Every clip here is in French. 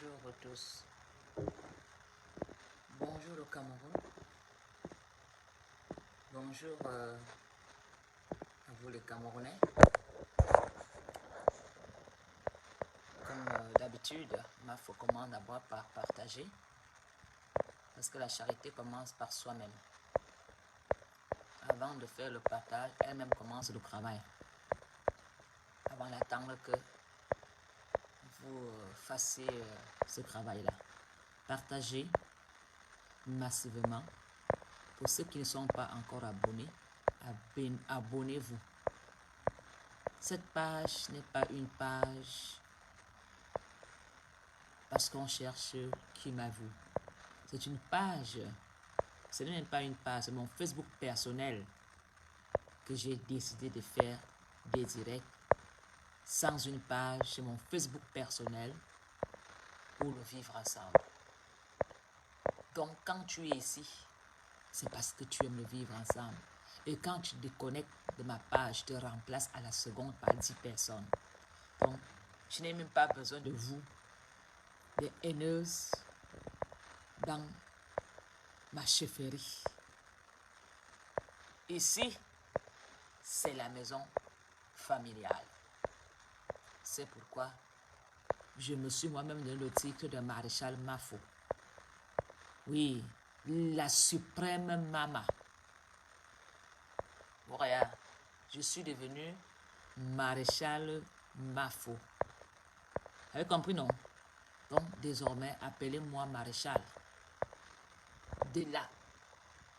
Bonjour à tous. Bonjour au Cameroun. Bonjour à vous les Camerounais. Comme d'habitude, Mafo commence d'abord par partager. Parce que la charité commence par soi-même. Avant de faire le partage, elle-même commence le travail. Avant d'attendre que vous fassiez ce travail-là. Partagez massivement. Pour ceux qui ne sont pas encore abonnés, abonnez-vous. Cette page n'est pas une page parce qu'on cherche qui m'a vu. C'est une page, ce n'est même pas une page, c'est mon Facebook personnel que j'ai décidé de faire des directs sans une page, c'est mon Facebook personnel pour le vivre ensemble. Donc quand tu es ici, c'est parce que tu aimes le vivre ensemble. Et quand tu déconnectes de ma page, je te remplace à la seconde par 10 personnes. Donc, je n'ai même pas besoin de vous, des haineuses, dans ma chefferie. Ici, c'est la maison familiale. C'est pourquoi je me suis moi-même donné le titre de Maréchal Mafo. Oui, la suprême maman. Voilà, je suis devenu Maréchal Mafo. Vous avez compris, non? Donc, désormais, appelez-moi Maréchal. De là,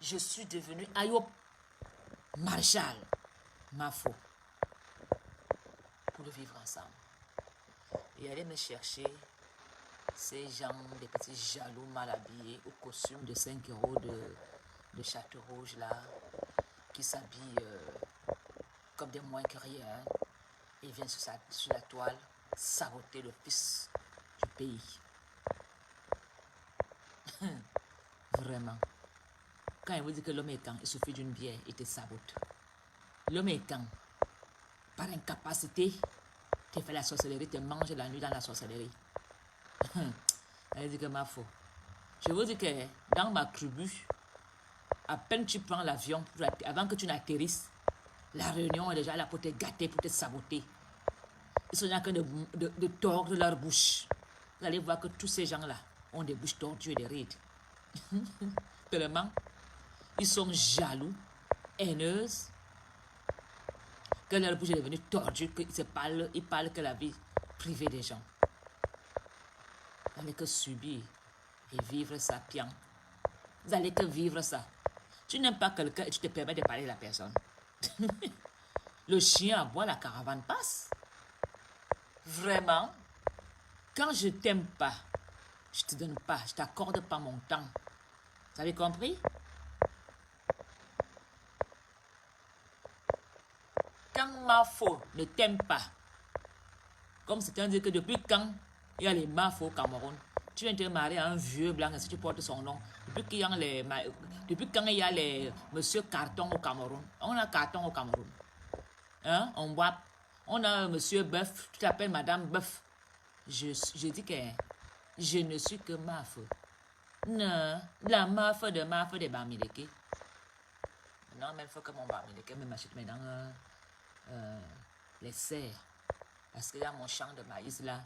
je suis devenu Ayop Maréchal Mafo. Pour le vivre ensemble. Et allez me chercher ces gens, des petits jaloux mal habillés, au costume de 5 € de château rouge là, qui s'habillent comme des moins que rien, et viennent sur la toile saboter le fils du pays. Vraiment. Quand il vous dit que l'homme est quand, il suffit d'une bière, il te sabote. L'homme est quand, par incapacité, tu fais la sorcellerie, tu manges la nuit dans la sorcellerie. Elle dit que ma faute. Je vous dis que dans ma tribu, à peine tu prends l'avion, avant que tu n'atterrisses, la réunion est déjà là pour te gâter, pour te saboter. Ils sont en train de tordre leur bouche. Vous allez voir que tous ces gens-là ont des bouches tordues et des rides. Tellement, ils sont jaloux, haineuses, que leur bouche est devenue tordue, qu'ils parlent que la vie privée des gens. Vous n'allez que subir et vivre ça bien. Vous n'allez que vivre ça. Tu n'aimes pas quelqu'un et tu te permets de parler de la personne. Le chien aboie, la caravane passe. Vraiment, quand je t'aime pas, je te donne pas, je t'accorde pas mon temps. Vous avez compris? Quand Mafo ne t'aime pas, comme c'est-à-dire que depuis quand il y a les Mafo au Cameroun, tu viens te marier à un vieux blanc si tu portes son nom. Depuis quand il y a les Monsieur Carton au Cameroun, on a Carton au Cameroun. Hein? On a Monsieur Bœuf, tu t'appelles Madame Bœuf. Je dis que je ne suis que Mafo. Non, la Mafo de Bamileke. Non, mais il faut que mon Bamileke me m'achète maintenant les serres. Parce qu'il y a mon champ de maïs là.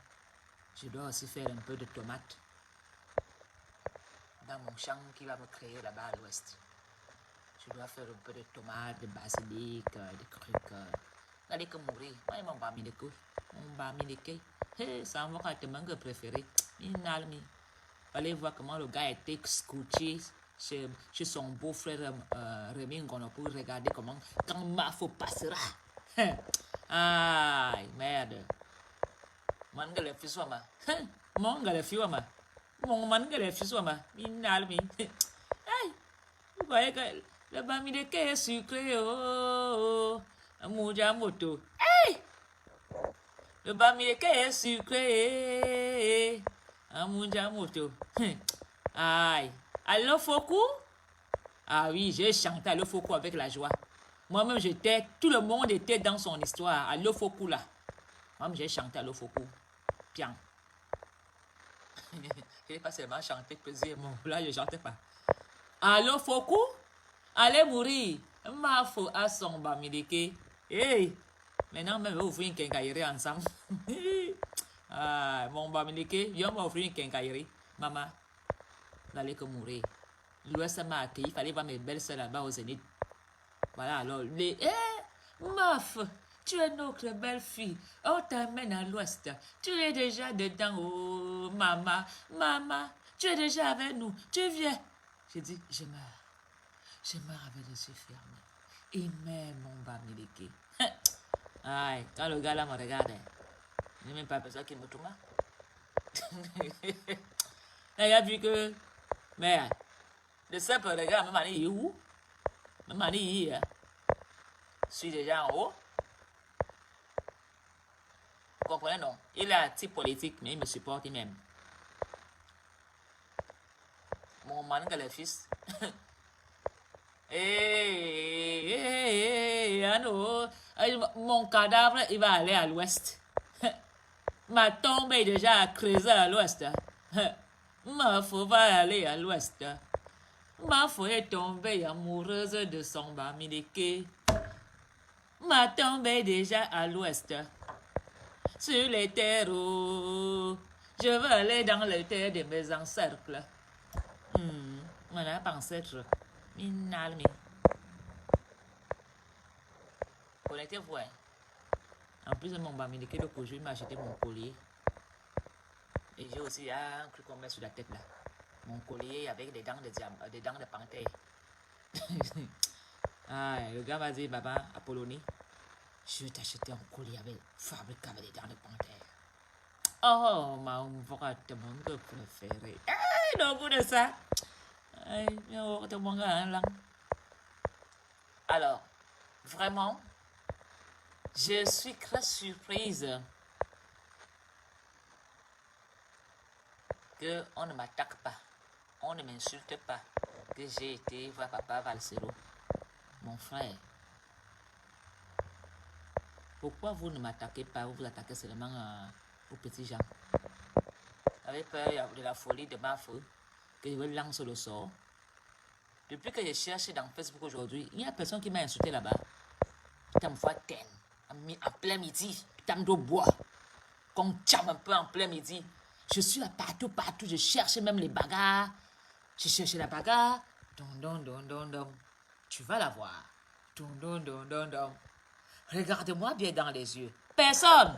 Je dois aussi faire un peu de tomates. Dans mon champ qui va me créer là-bas à l'ouest. Je dois faire un peu de tomates, de basilic, des trucs. Allez que mourir. Moi, mon bamileke. Mon bamileke. Hey, c'est mon mangue préféré. Allez voir comment le gars a été scouté chez son beau-frère Rémi Ngono pour regarder comment quand Mafo passera. Aïe, merde. Mangale fiswama. Mangale fiwama. Mon mangale fiswama. Minalmi. Aïe. Vous voyez que le bamileke est sucré. Oh. Mouja moto. Hey! Le bamileke est sucré. Mouja moto. Aïe. Allo Foku? Ah oui, j'ai chanté Allo Foku avec la joie. Moi-même, tout le monde était dans son histoire. Allo Foku là. Moi-même, j'ai chanté Allo Foku. Bien. Je n'ai pas seulement chanté posément. Là, je ne chantais pas. Allô, Foku? Allez mourir. Ma fo à son bamileke. Hey! Maintenant, même, on va ouvrir une quincaillerie ensemble. Ah, mon bamileke, viens m'offrir une quincaillerie. Maman, d'aller que mourir. L'Ouest m'a accueilli. Il fallait voir mes belles soeurs là-bas au Zénith. Voilà, alors, les... meuf, tu es notre belle fille. On t'amène à l'Ouest. Tu es déjà dedans. Oh, maman, maman, tu es déjà avec nous. Tu viens. J'ai dit, je meurs. Je meurs avec les yeux fermés. Il met mon bamileke. Aïe, quand le gars là me regarde, il n'a même pas besoin qu'il me tourne. Il a vu que, mais, le simple regard, même année, il est où? Même année, il est. Je suis déjà en haut. Vous comprenez, non? Il est un type politique, mais il me supporte, il m'aime. Mon mari, le fils. Mon cadavre, il va aller à l'ouest. Ma tombe est déjà creusée à l'ouest. Ma fille va aller à l'ouest. Ma fille est tombée amoureuse de son bamileke. Ma tombe est déjà à l'ouest. Sur les terres, je veux aller dans les terres de mes ancêtres. Mon ancêtre. Minalmi. Connectez-vous. Hein? En plus de mon bamileke de Kojo, il m'a acheté mon collier. Et j'ai aussi un truc qu'on met sur la tête là. Mon collier avec des dents de panthère. Ah, le gars m'a dit, maman, Apollonie, je vais t'acheter un collier fabriqué avec des dents de panthère. Oh, ma de mon gars préféré. Eh, le goût de ça. Alors, vraiment, je suis très surprise qu'on ne m'attaque pas, on ne m'insulte pas, que j'ai été voir Papa Valsero, mon frère. Pourquoi vous ne m'attaquez pas, vous attaquez seulement aux petits gens? Vous avez peur de la folie de ma feu, que je vais lancer le sort. Depuis que je cherche dans Facebook aujourd'hui, il y a personne qui m'a insulté là-bas. Putain, me voit en plein midi, putain, me bois. Qu'on tchame un peu en plein midi. Je suis là partout, je cherche même les bagarres. Je cherche la bagarre. Tu vas la voir. Regarde-moi bien dans les yeux. Personne.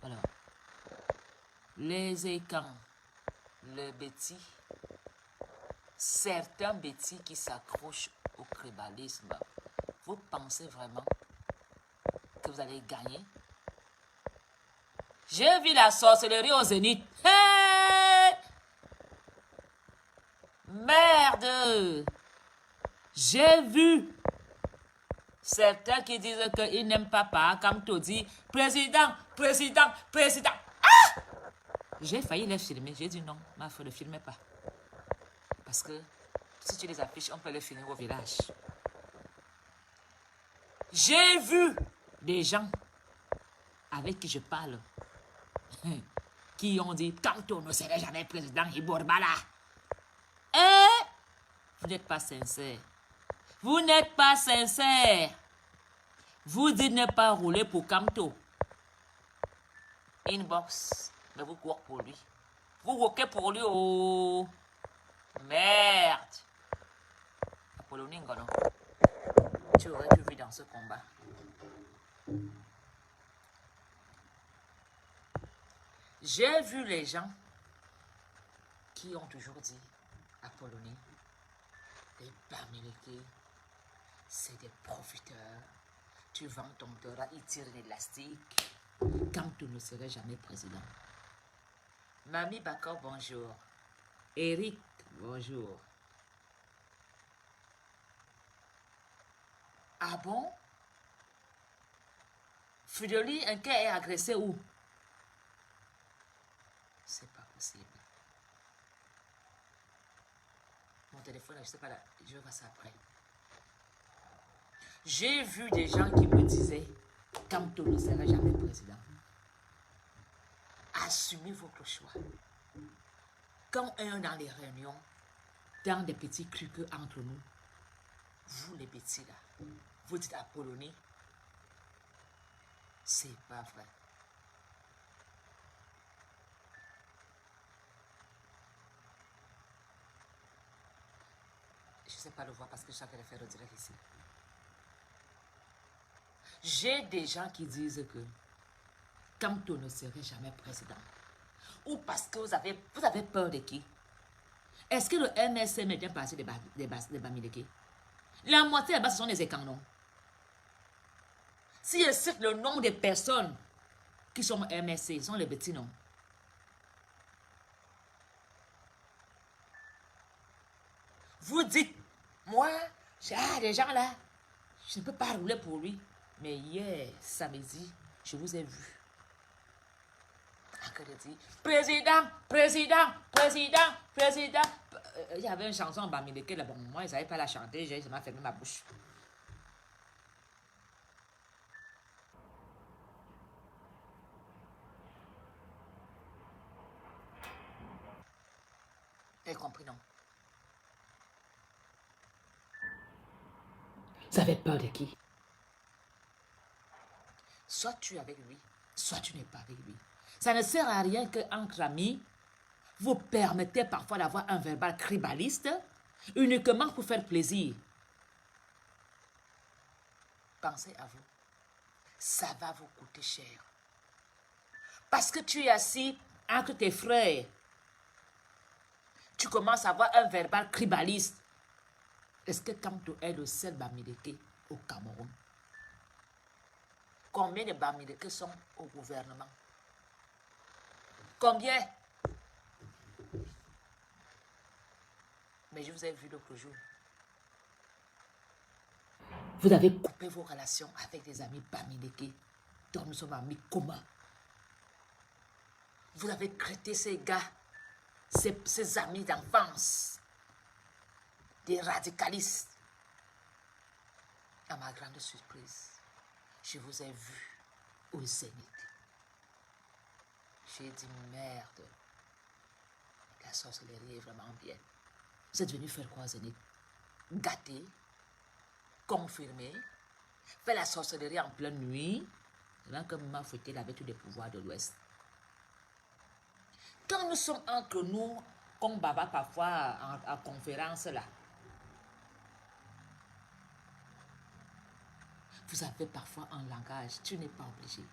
Alors, les écans, le bêtis, certains bêtis qui s'accrochent au tribalisme, vous pensez vraiment que vous allez gagner? J'ai vu la sorcellerie au Zénith. Hey! Merde! J'ai vu certains qui disent qu'ils n'aiment pas comme tu dis, président. Ah! J'ai failli les filmer. J'ai dit non, ma fille ne filmez pas. Parce que si tu les affiches, on peut les filmer au village. J'ai vu des gens avec qui je parle qui ont dit Kanto ne serait jamais président Iborbala. Et vous n'êtes pas sincère. Vous n'êtes pas sincère. Vous dites ne pas rouler pour Kanto. Inbox, mais vous courez pour lui. Vous workez pour lui. Oh merde. Apollonie Ngono, tu aurais dû vivre dans ce combat. J'ai vu les gens qui ont toujours dit Apollonie, les bamileke, c'est des profiteurs. Tu vends ton Dora, ils tirent l'élastique. Quand tu ne serais jamais président. Mamie Bakor, bonjour. Eric, bonjour. Ah bon? Fridoli, un cas est agressé où? C'est pas possible. Mon téléphone, je sais pas là, je vais voir ça après. J'ai vu des gens qui me disaient Kanto ne serait jamais président. À assumez votre choix. Quand on est dans les réunions, dans des petits trucs entre nous, vous les petits là, vous dites à Polonais, c'est pas vrai. Je ne sais pas le voir parce que je vais le faire direct ici. J'ai des gens qui disent que Kamto ne serait jamais président. Ou parce que vous avez peur de qui? Est-ce que le MSM est un parti des Bamileke? La moitié là-bas, ce sont des écanons. Si je cite le nombre de personnes qui sont MSC, ce sont les petits noms. Vous dites, moi, des gens là, je ne peux pas rouler pour lui. Mais hier, samedi, je vous ai vu. Encore dit, président, président, président, président. Il y avait une chanson en Bamileke là, bon, moi, ils ne savaient pas la chanter, j'ai fermé ma bouche. Vous avez compris, non? Vous avez peur de qui? Soit tu es avec lui, soit tu n'es pas avec lui. Ça ne sert à rien qu'entre amis, vous permettez parfois d'avoir un verbal cribaliste uniquement pour faire plaisir. Pensez à vous. Ça va vous coûter cher. Parce que tu es assis entre tes frères. Tu commences à avoir un verbal cribaliste. Est-ce que Kamto est le seul Bamileke au Cameroun? Combien de Bamileke sont au gouvernement? Combien? Mais je vous ai vu l'autre jour. Vous avez coupé vos relations avec des amis Bamileke, dont nous sommes amis communs. Vous avez traité ces gars, ces amis d'enfance, des radicalistes. À ma grande surprise, je vous ai vu au Zénith. J'ai dit merde, la sorcellerie est vraiment bien. Vous êtes venu faire quoi au Zénith? Gâter, confirmer, faire la sorcellerie en pleine nuit, pendant que Maman Fouetté avait tous les pouvoirs de l'Ouest. Quand nous sommes entre nous, comme Baba parfois en conférence là, vous avez parfois un langage, tu n'es pas obligé.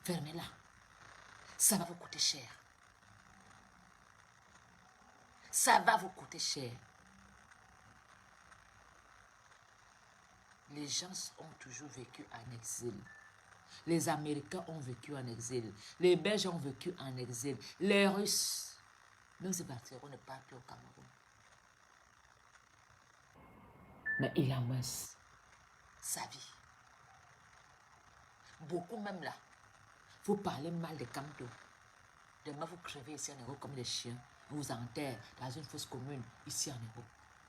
Fermez-la. Ça va vous coûter cher. Ça va vous coûter cher. Les gens ont toujours vécu en exil. Les Américains ont vécu en exil. Les Belges ont vécu en exil. Les Russes, même si partiront ne partent plus au Cameroun. Mais il a moins sa vie. Beaucoup même là, vous parlez mal de Kamto. Demain, vous crevez ici en Europe comme des chiens. On vous enterre dans une fosse commune ici en Europe.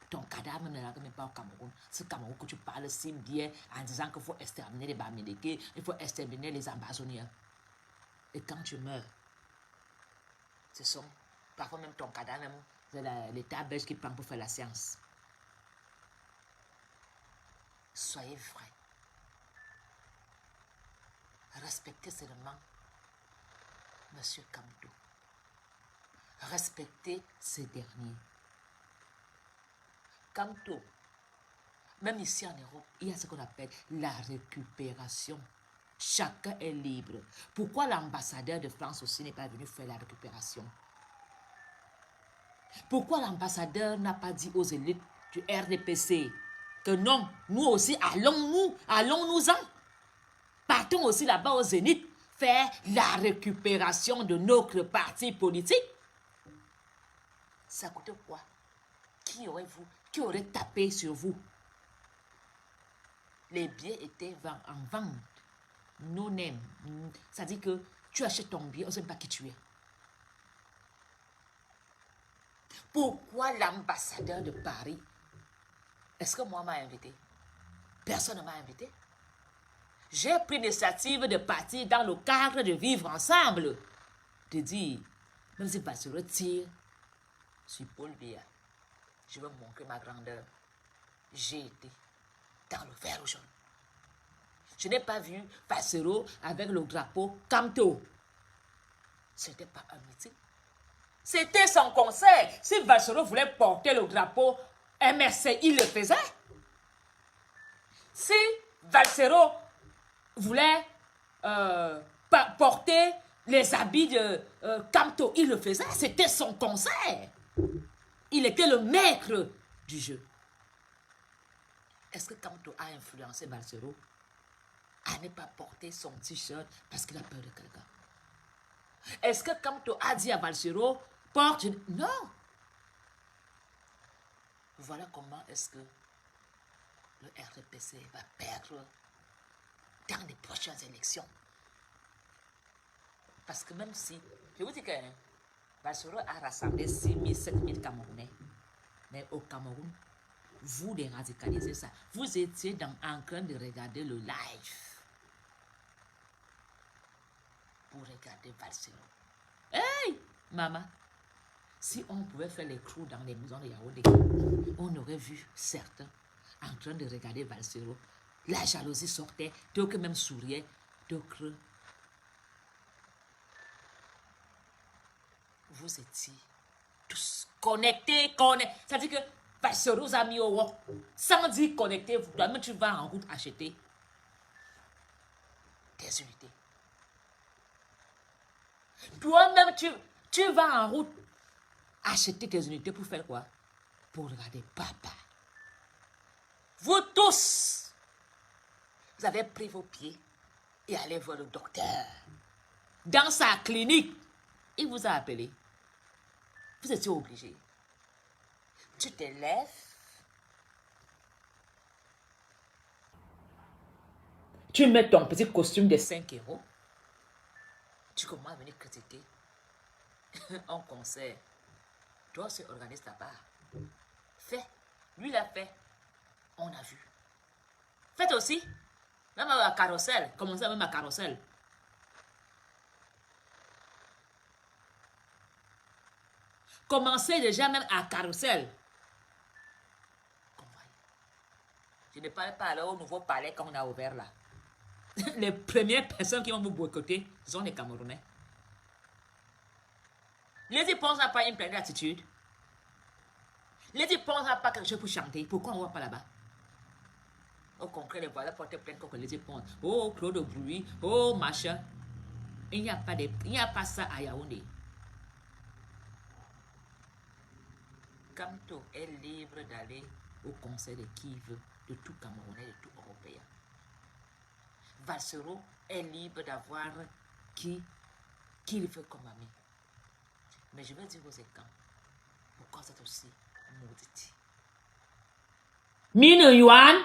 Ton cadavre ne l'arrive même pas au Cameroun. Ce Cameroun que tu parles si bien en disant qu'il faut exterminer les Bamileke, il faut exterminer les ambazoniens. Et quand tu meurs, ce sont parfois même ton cadavre, même c'est l'État belge qui prend pour faire la science. Soyez vrai. Respectez seulement Monsieur Kamto. Respectez ces derniers. Kamto, même ici en Europe, il y a ce qu'on appelle la récupération. Chacun est libre. Pourquoi l'ambassadeur de France aussi n'est pas venu faire la récupération? Pourquoi l'ambassadeur n'a pas dit aux élites du RDPC que non, nous aussi, allons-nous-en. Partons aussi là-bas au Zénith faire la récupération de notre parti politique. Ça coûte quoi? Qui aurait tapé sur vous? Les billets étaient en vente. No name. Ça dit que tu achètes ton billet, on ne sait pas qui tu es. Pourquoi l'ambassadeur de Paris? Est-ce que moi m'a invité? Personne ne m'a invité. J'ai pris l'initiative de partir dans le cadre de vivre ensemble. de dire, même si Valsero tire sur Paul Biya, je veux montrer ma grandeur. J'ai été dans le vert ou jaune. Je n'ai pas vu Valsero avec le drapeau Camto. Ce n'était pas un meeting. C'était son concert. Si Valsero voulait porter le drapeau MRC, il le faisait. Si Valsero voulait porter les habits de Camto, il le faisait. C'était son concert. Il était le maître du jeu. Est-ce que Camto a influencé Valsero à ne pas porter son t-shirt parce qu'il a peur de quelqu'un? Est-ce que Camto a dit à Valsero, porte... Non. Voilà comment est-ce que le RDPC va perdre dans les prochaines élections. Parce que même si, je vous dis que Valsero a rassemblé 6 000, 7 000 Camerounais, mais au Cameroun, vous déradicalisez ça. Vous étiez en train de regarder le live pour regarder Valsero. Hey, maman, si on pouvait faire les crews dans les maisons de Yaoundé, on aurait vu certains en train de regarder Valsero. La jalousie sortait, d'autres même souriaient, d'autres... Vous étiez tous connectés. Ça veut dire que Valsero vous a mis au wok. Sans dire connecté, toi-même tu vas en route acheter des unités. Toi-même tu vas en route acheter tes unités pour faire quoi? Pour regarder papa. Vous tous, vous avez pris vos pieds et allez voir le docteur. Dans sa clinique, il vous a appelé. Vous étiez obligé. Tu te lèves. Tu mets ton petit costume de 5 euros. Tu commences à venir critiquer un concert. Toi, c'est organise ta part. Fais. Lui, il a fait. On a vu. Faites aussi. Même à Carrousel. Commencez même à Carrousel. Commencez déjà même à Carrousel. Je ne parle pas alors au nouveau palais qu'on a ouvert là. Les premières personnes qui vont vous boycotter sont les Camerounais. Les gens pensent pas une pleine d'attitude. Les gens pensent pas quelque chose pour chanter. Pourquoi on ne va pas là-bas? Au concret, les voilà porter plainte contre les gens pensent. Oh, Claude Bruit, oh, machin. Il n'y a pas ça à Yaoundé. Camto est libre d'aller au conseil de qui veut, de tout Camerounais, de tout Européen. Valsero est libre d'avoir qui il veut comme ami. Mais je veux dire aux écans, pourquoi c'est aussi maudit? Mine Yuan,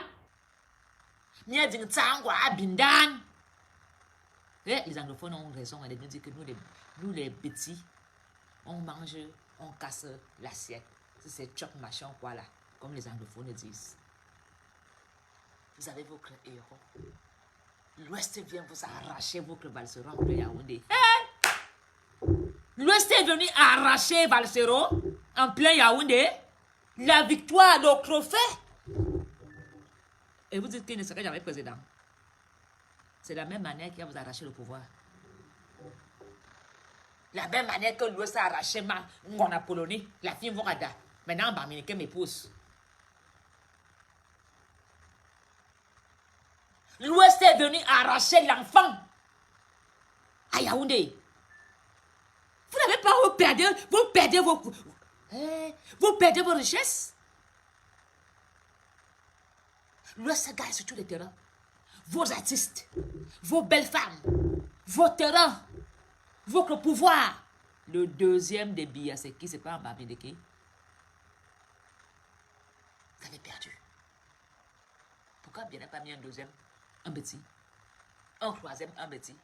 Mia Ding Tsangwa Bindan. Les anglophones ont raison de nous dire que nous les petits, on mange, on casse l'assiette. C'est chop machin quoi là, comme les anglophones disent. Vous avez vos héros. L'Ouest vient vous arracher votre Valsero en plein Yaoundé. L'Ouest est venu arracher Valsero en plein Yaoundé. La victoire, le trophée. Et vous dites qu'il ne serait jamais président. C'est la même manière qu'il va vous arracher le pouvoir. La même manière que l'Ouest a arraché mon Apollonie, la fille Vorada. Maintenant, Bamileke m'épouse. L'Ouest est venu arracher l'enfant à Yaoundé. Vous n'avez pas, vous perdez vos richesses. L'Ouest gagne sur tous les terrains. Vos artistes, vos belles femmes, vos terrains, votre pouvoir. Le deuxième des billets, c'est qui? C'est pas un Bamileke. Vous avez perdu. Pourquoi bien n'a pas mis un deuxième? Un petit. Un troisième, un petit.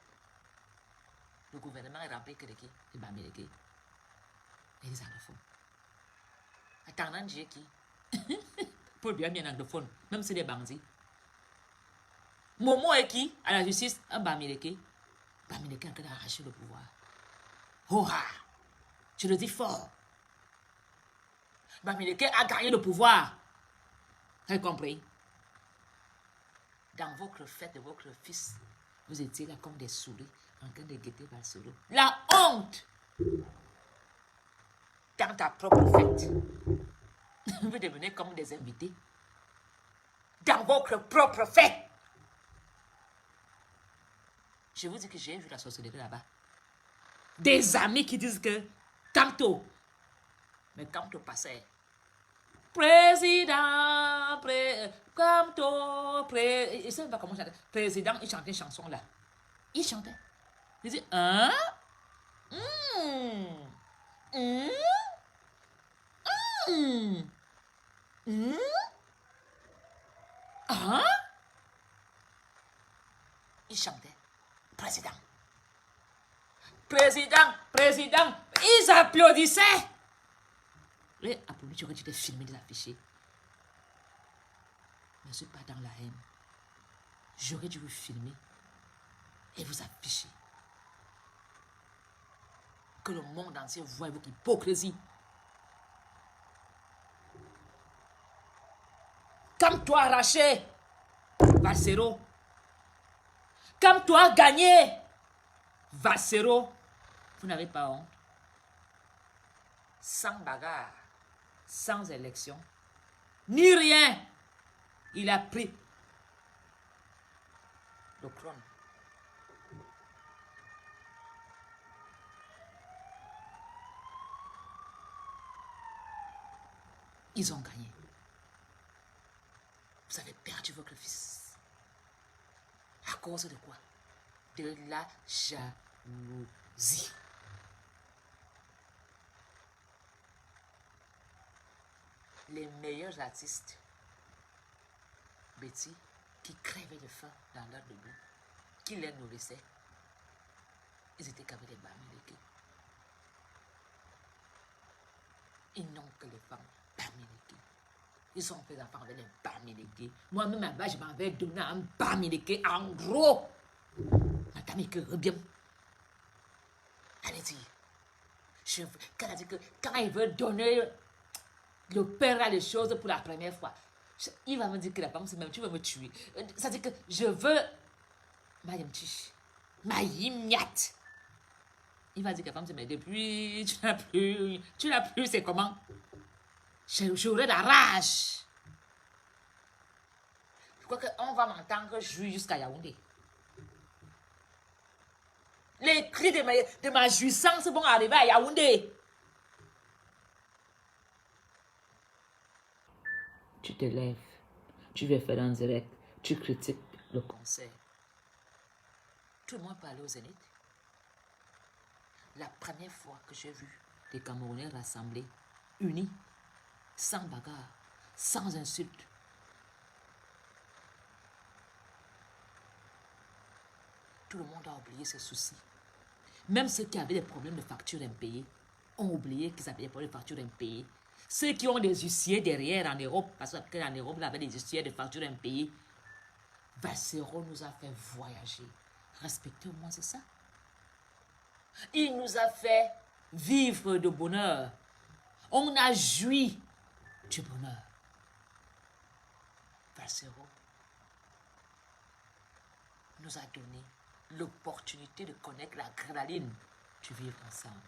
Le gouvernement est rempli que de qui? De Bamileke. Et les anglophones. Attendant Dieu qui? Pour bien un anglophone, même si des bandits. Momo est qui? À la justice, un Bamileke. Bamileke est en train d'arracher le pouvoir. Oh ah, je le dis fort. Bamileke a gagné le pouvoir. Vous avez compris? Dans votre fête de votre fils, vous étiez là comme des souris en train de guetter Valsero. La honte! Dans ta propre fête, vous devenez comme des invités. Dans votre propre fête. Je vous dis que j'ai vu la sorcellerie là-bas. Des amis qui disent que Kamto, mais Kamto passait. Président, Kamto, je ne sais pas comment chanter. Président, il chantait une chanson là. Il chantait. Il dit, hein? Hein? Il chantait. Président. Président, président. Ils applaudissaient. Les applaudissements, tu aurais dû te filmer, les afficher. Je ne suis pas dans la haine. J'aurais dû vous filmer et vous afficher. Que le monde entier voit votre hypocrisie. Comme toi arraché, Valsero. Comme toi gagné, Valsero. Vous n'avez pas honte. Sans bagarre, sans élection, ni rien. Il a pris le trône. Ils ont gagné. Vous avez perdu votre fils. À cause de quoi? De la jalousie. Les meilleurs artistes, Betty, qui crèvaient de faim dans leur debout, qui les nourrissaient, ils étaient qu'avec les Bamileke. Ils n'ont que les femmes Bamileke. Ils sont fait enfants avec les Bamileke. Moi-même, là-bas, je m'avais donné un Bamileke en gros. Madame, que bien. Allez-y. Quand il veut donner le père a les choses pour la première fois, il va me dire que la femme, c'est même, tu veux me tuer. Ça dit que je veux ma yimniat. Il va dire que la femme, c'est mais depuis, tu n'as plus, c'est comment? J'aurai la rage. Je crois qu'on va m'entendre jouer jusqu'à Yaoundé. Les cris de ma jouissance vont arriver à Yaoundé. Tu te lèves, tu veux faire un direct, tu critiques le concert. Tout le monde peut aller au Zénith. La première fois que j'ai vu des Camerounais rassemblés, unis, sans bagarre, sans insultes. Tout le monde a oublié ses soucis. Même ceux qui avaient des problèmes de factures impayées ont oublié qu'ils avaient des problèmes de factures impayées. Ceux qui ont des huissiers derrière en Europe, parce qu'en Europe, on avait des huissiers de factures impayées. Valsero nous a fait voyager. Respecter au moins, c'est ça. Il nous a fait vivre de bonheur. On a joui du bonheur. Valsero nous a donné l'opportunité de connaître la gradaline du vivre ensemble.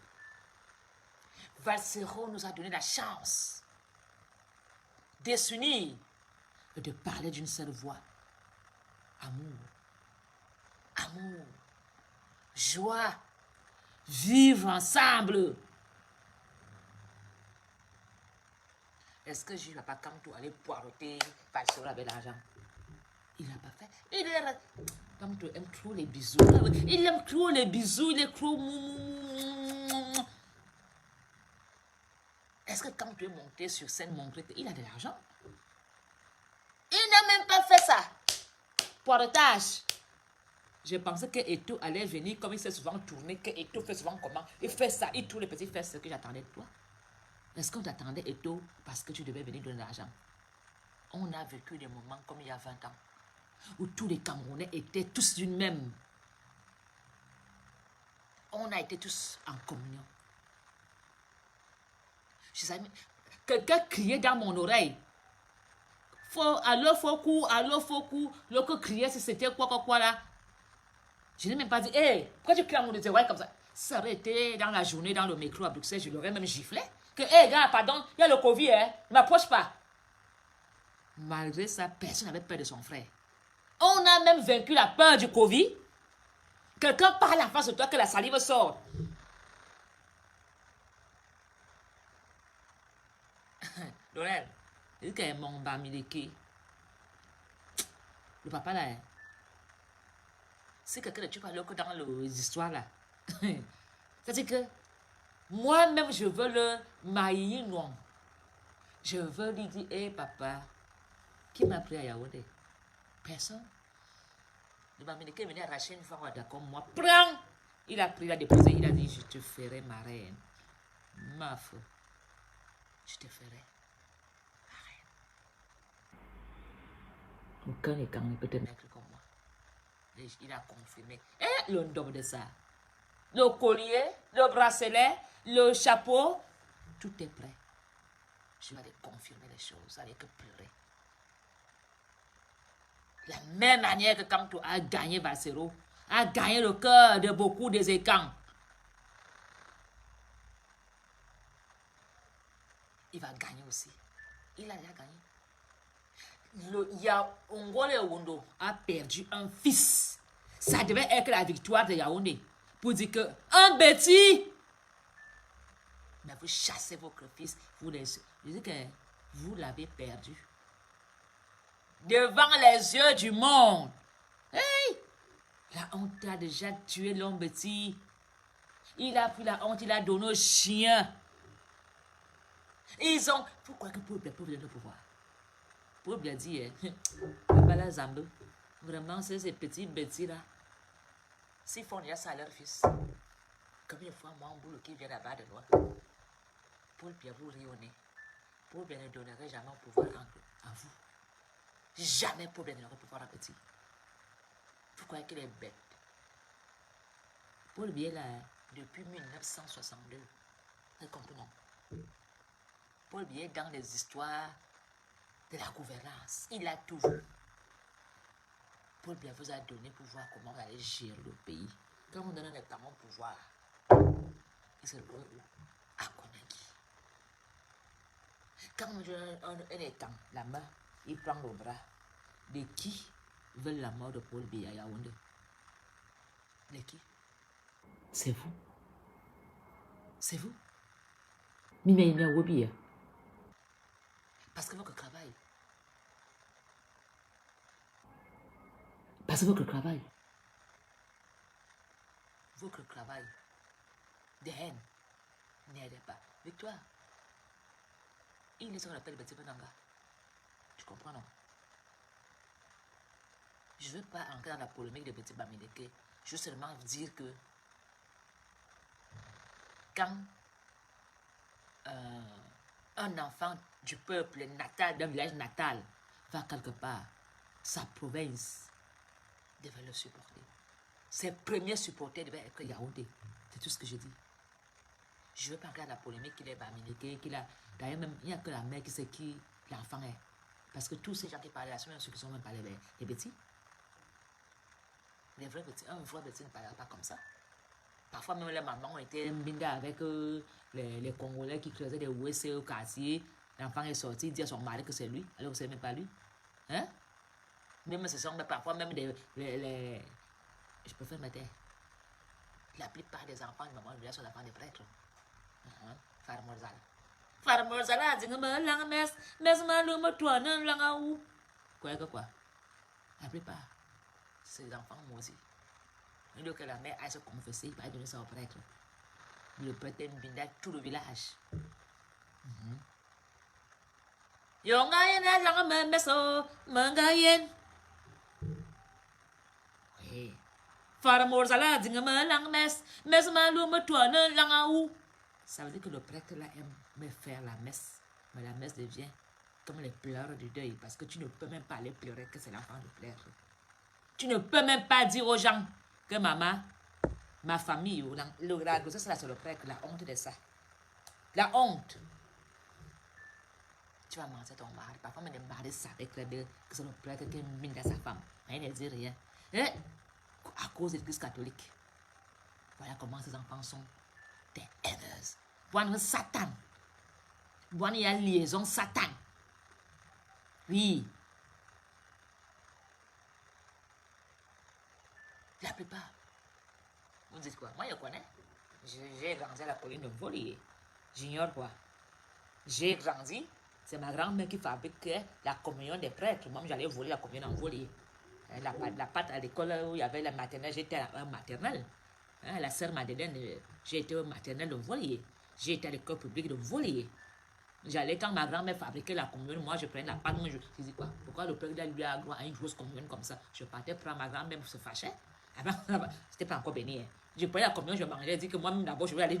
Valsero nous a donné la chance de s'unir et de parler d'une seule voix. Amour, amour, joie, vivre ensemble. Est-ce que je ne vais pas comme tout aller poireauter Valsero avec l'argent? Il n'a pas fait. Il est comme tu aimes trop les bisous. Il aime trop les bisous. Il est trop. Est-ce que quand tu es monté sur scène, il a de l'argent? Il n'a même pas fait ça. Poiretage. Je pensais que Eto allait venir comme il s'est souvent tourné, que Eto fait souvent comment. Il fait ça, il tourne les petits fesses, ce que j'attendais de toi. Est-ce qu'on t'attendait Eto parce que tu devais venir donner de l'argent? On a vécu des moments comme il y a 20 ans, où tous les Camerounais étaient tous d'une même. On a été tous en communion. Quelqu'un criait dans mon oreille. Allô, Fokou. L'autre criait si c'était quoi là. Je n'ai même pas dit, hé, pourquoi tu cries à mon oreille comme ça? Si ça aurait été dans la journée, dans le métro à Bruxelles, je l'aurais même giflé. Que, hé, gars, pardon, il y a le Covid, hein, ne m'approche pas. Malgré ça, personne n'avait peur de son frère. On a même vaincu la peur du Covid. Quelqu'un parle en face de toi que la salive sort. Lorel, il dit qu'elle est mon bamileke. Le papa là, hein. Si quelqu'un ne tue pas l'autre dans les histoires là. C'est-à-dire que moi-même, je veux le maïr non. Je veux lui dire, hé papa, qui m'a pris à Yaoundé? Personne. Le bamileke est venu arracher une fois, d'accord, moi, prends! Il a pris, il a déposé, il a dit, je te ferai ma reine. Ma foi, je te ferai. Aucun n'est quand même peut te mettre comme moi. Il a confirmé. Et le nom de ça. Le collier, le bracelet, le chapeau, tout est prêt. Je vais aller confirmer les choses avec pleurer. De la même manière que quand tu as gagné Valsero, a gagné le cœur de beaucoup des écans. Il va gagner aussi. Il a déjà gagné. Ongole Wondo a perdu un fils. Ça devait être la victoire de Yaoundé. Pour dire que un bêtis. Mais vous chassez votre fils. Je dis que vous l'avez perdu. Devant les yeux du monde. Hey! La honte a déjà tué l'homme bêtis. Il a pris la honte, il a donné au chien. Ils ont. Pourquoi que pour donner le pouvoir? Pour bien dire, pas la zambe. Vraiment, c'est ces petits bêtis là. S'ils font déjà ça à leur fils, combien de fois moi, un boulot qui vient là-bas de loin, Paul Pierre vous rayonnez. Paul bien ne donnerait jamais un pouvoir à vous. Jamais Paul bien ne donnerait pouvoir à petit. Pourquoi qu'il est bête? Paul bien là, depuis 1962, vous comprenez? Paul bien dans les histoires de la gouvernance, il a tout vu. Paul bien vous a donné pouvoir comment vous allez gérer le pays. Quand on donne les parents pouvoir, il se loin à Konaki. Quand on donne un étang, la main, il prend le bras. De qui veulent la mort de Paul Biya Yaoundé? De qui? C'est vous. C'est vous. Mais il y a Wobia. Parce que votre travail. Parce que votre travail. Votre travail de haine n'aide pas. Victoire. Il est ce qu'on appelle Betty Benanga. Tu comprends, non? Je ne veux pas entrer dans la polémique de Betty Bamileke. Je veux seulement dire que quand un enfant du peuple natal, d'un village natal, va quelque part, sa province devait le supporter. Ses premiers supporters devaient être Yaoundé. C'est tout ce que je dis. Je ne veux pas entrer dans la polémique qu'il est Bamileke, qu'il a. D'ailleurs, même, il n'y a que la mère qui sait qui l'enfant est. Parce que tous ces gens qui parlaient là, ceux qui sont même pas les petits. Les vrais petits, un vrai petit ne parlera pas comme ça. Parfois, même les mamans ont été binda avec les Congolais qui creusaient des WC au quartier. L'enfant est sorti, il dit à son mari que c'est lui, alors que ce n'est même pas lui. Hein? Même ce sont parfois même je préfère mettre. La plupart des enfants de maman sont des enfants de prêtres. Farmorzala. Farmorzala, dis moi la messe malum toi non la ou. Quoi? La plupart, c'est des enfants maudits. Il faut que la mère aille se confesser, il va donner ça au prêtre. Le prêtre est binda tout le village. Yongayen a la meso, mangayen. Oui. Farmorzala, dis moi la messe malum toi non la ou. Ça veut dire que le prêtre là aime me faire la messe. Mais la messe devient comme les pleurs du deuil. Parce que tu ne peux même pas aller pleurer que c'est l'enfant du prêtre. Tu ne peux même pas dire aux gens que maman, Ma famille, la grossesse, c'est le prêtre, la honte de ça. La honte. Tu vas mentir ton mari. Parfois, même le mari savait très bien que c'est le prêtre qui mine à sa femme. Mais il ne dit rien. Et à cause de l'Église catholique. Voilà comment ces enfants sont des haineuses. Voilà Satan. Voilà, il y a liaison Satan. Oui. La plupart. Vous dites quoi? Moi, je connais. J'ai grandi à la colline de Volier. J'ignore quoi. J'ai grandi. C'est ma grand-mère qui fabriquait la communion des prêtres. Moi, j'allais voler la communion en Volier. La pâte à l'école où il y avait la maternelle, j'étais à la maternelle. La sœur Madeleine, j'ai été au maternelle de Volier. J'ai été à l'école publique de Volier. J'allais, quand ma grand-mère fabriquait la communion, moi je prenais la pâte, moi je disais quoi? Pourquoi le père lui a droit à une grosse communion comme ça? Je partais prendre ma grand-mère pour se fâcher. C'était pas encore béni. Hein. Je prenais la communion, je mangeais, je dis que moi-même d'abord je vais aller.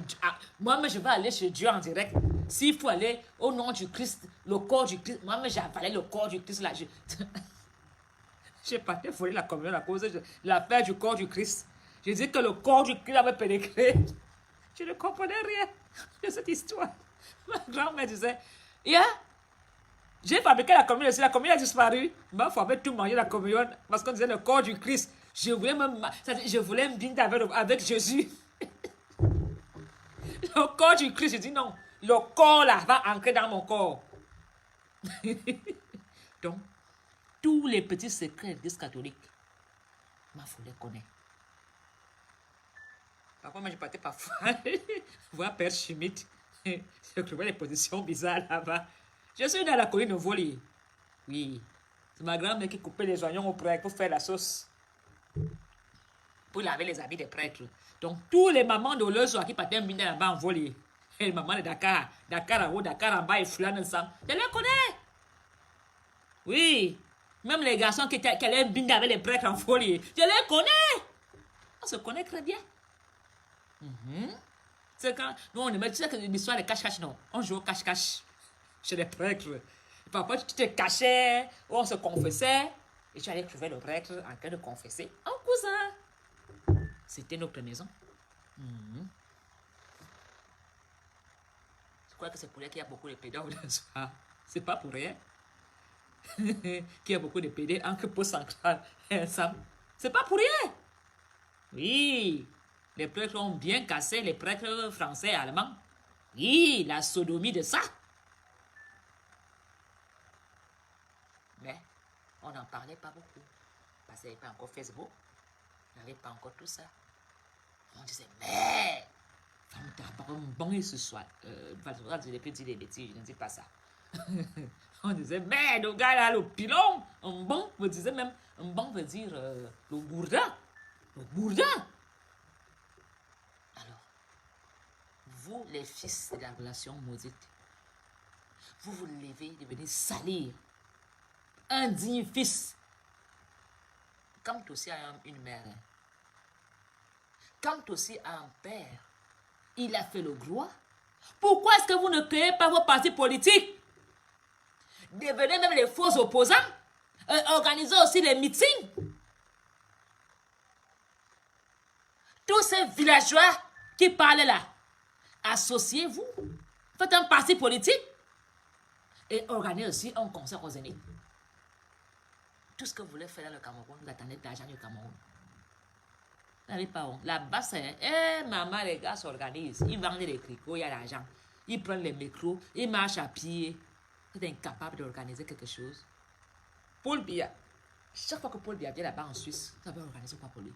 Moi-même je vais aller chez Dieu en direct. S'il faut aller au nom du Christ, le corps du Christ, moi-même j'avalais le corps du Christ là. J'ai parti voler la communion à cause de l'affaire du corps du Christ. Je dis que le corps du Christ avait pénétré. Je ne comprenais rien de cette histoire. Ma grand-mère disait, yeah, j'ai fabriqué la communion, la communion a disparu. Il fallait tout manger la communion parce qu'on disait le corps du Christ. Je voulais me binder avec Jésus. Le corps du Christ, je dis non. Le corps là va ancrer dans mon corps. Donc, tous les petits secrets de l'Église catholique, ma faut les connaître. Parfois, moi, je partais parfois voir Père Schmitt. Je trouvais les positions bizarres là-bas. Je suis dans la colline de Volier. Oui. C'est ma grand-mère qui coupait les oignons au prêtre pour faire la sauce. Pour laver les habits des prêtres. Donc, tous les mamans de leur soir qui partaient miner là-bas en Volier. Et les mamans de Dakar. Dakar en haut, Dakar en bas et Fulane ensemble. Je les connais. Oui. Même les garçons qui allaient binder avec les prêtres en Volier. Je les connais. On se connaît très bien. C'est quand nous on aimait, tu sais que l'histoire de cache-cache, non, on joue au cache-cache chez les prêtres. Parfois tu te cachais, on se confessait et tu allais trouver le prêtre en train de confesser un cousin. C'était notre maison. Je crois que c'est pour ça qu'il y a beaucoup de pédés le soir. C'est pas pour rien qu'il y a beaucoup de pédés entre Pau Central et ensemble. C'est pas pour rien. Oui. Les prêtres ont bien cassé les prêtres français et allemands. Oui, la sodomie de ça. Mais on n'en parlait pas beaucoup. Parce qu'il n'y avait pas encore Facebook. Il n'y avait pas encore tout ça. On disait, mais... Bon, ce soir. Je peux dire des bêtises, je ne dis pas ça. On disait, mais le gars là, le pilon, un bon veut dire même, un bon veut dire le gourdin. Le gourdin. Alors, vous, les fils de la relation maudite, vous vous levez de venir salir un digne fils. Quand aussi à une mère, quand aussi à un père, il a fait le gloire. Pourquoi est-ce que vous ne créez pas vos partis politiques? Devenez même les faux opposants. Organisez aussi les meetings. Tous ces villageois qui parlent là, associez-vous. Faites un parti politique. Et organisez aussi un concert aux Zénith. Tout ce que vous voulez faire dans le Cameroun, vous attendez de l'argent du Cameroun. Vous n'avez pas honte. Là-bas, c'est... maman, les gars s'organisent. Ils vendent les tricots, il y a l'argent. Ils prennent les micros, ils marchent à pied. Vous êtes incapable d'organiser quelque chose. Paul Biya. Chaque fois que Paul Biya vient là-bas en Suisse, vous avez organisé quoi pour lui?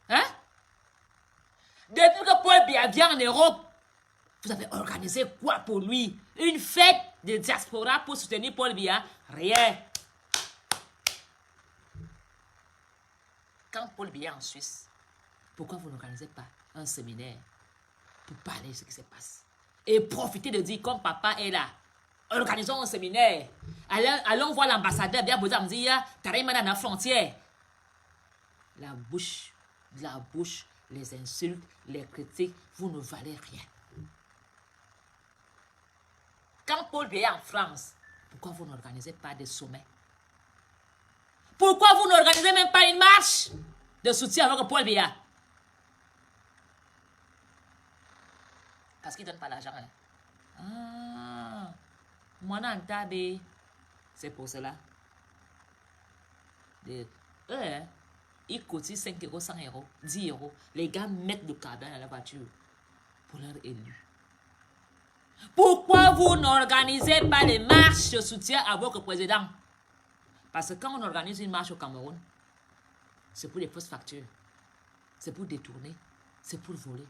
Hein? Depuis que Paul Biya vient en Europe, vous avez organisé quoi pour lui? Une fête de diaspora pour soutenir Paul Biya? Rien. Quand Paul Biya est en Suisse, pourquoi vous n'organisez pas un séminaire pour parler de ce qui se passe? Et profitez de dire, comme papa est là, organisons un séminaire. Allons voir l'ambassadeur, bien vous dire, Tarimana dans la frontière. La bouche, les insultes, les critiques, vous ne valez rien. Quand Paul Biya est en France, pourquoi vous n'organisez pas des sommets? Pourquoi vous n'organisez même pas une marche de soutien avec Paul Biya? Parce qu'ils ne donnent pas l'argent. Hein. Ah, moi, non, c'est pour cela. Eux, hein, ils cotisent 5 euros, 100 euros, 10 euros. Les gars mettent le carburant dans la voiture pour leur élu. Pourquoi vous n'organisez pas des marches de soutien à votre président? Parce que quand on organise une marche au Cameroun, c'est pour les fausses factures. C'est pour détourner. C'est pour voler.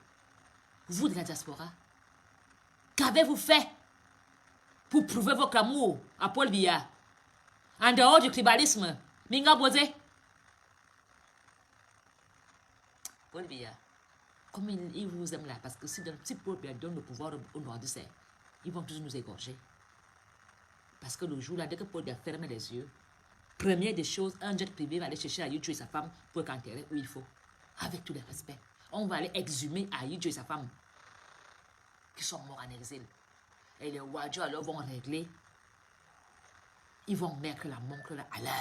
Vous de la diaspora, qu'avez-vous fait pour prouver votre amour à Paul Biya? En dehors du tribalisme, Minga Bosé. Paul Biya, comme il vous aime là, parce que si Paul Biya donne le pouvoir au nordistes, ils vont tous nous égorger. Parce que le jour là, dès que Paul Biya ferme les yeux, première des choses, un jet privé va aller chercher Ayou et sa femme pour enterrer où il faut. Avec tous les respects. On va aller exhumer Ayou et sa femme qui sont morts en exil. Et les Wadjo alors vont régler. Ils vont mettre la montre là à l'heure.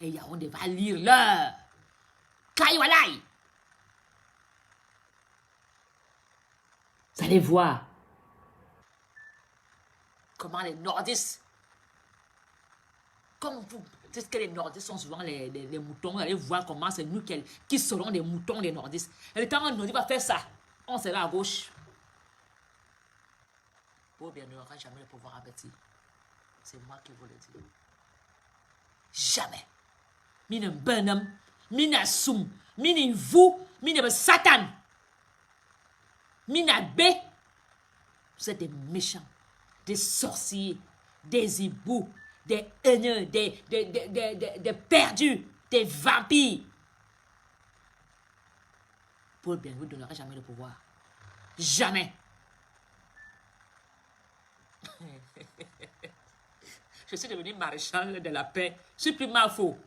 Et Yaoundé va lire l'heure. Kaiwalai. Vous allez voir comment les nordistes, comme vous dites que les nordistes sont souvent les moutons, vous allez voir comment c'est nous qui serons les moutons des nordistes. Et le temps où un nordiste va faire ça, on sera à gauche. Pour bien, n'aura jamais le pouvoir à bâtir. C'est moi qui vous le dis. Jamais. Mine Benham, mine Soum, mine vous, mine Satan, mine B. Vous êtes des méchants, des sorciers, des hiboux, des haineux, des perdus, des vampires. Pour bien, vous ne donnerez jamais le pouvoir. Jamais. Je suis devenu maréchal de la paix. Je suis plus Mafo.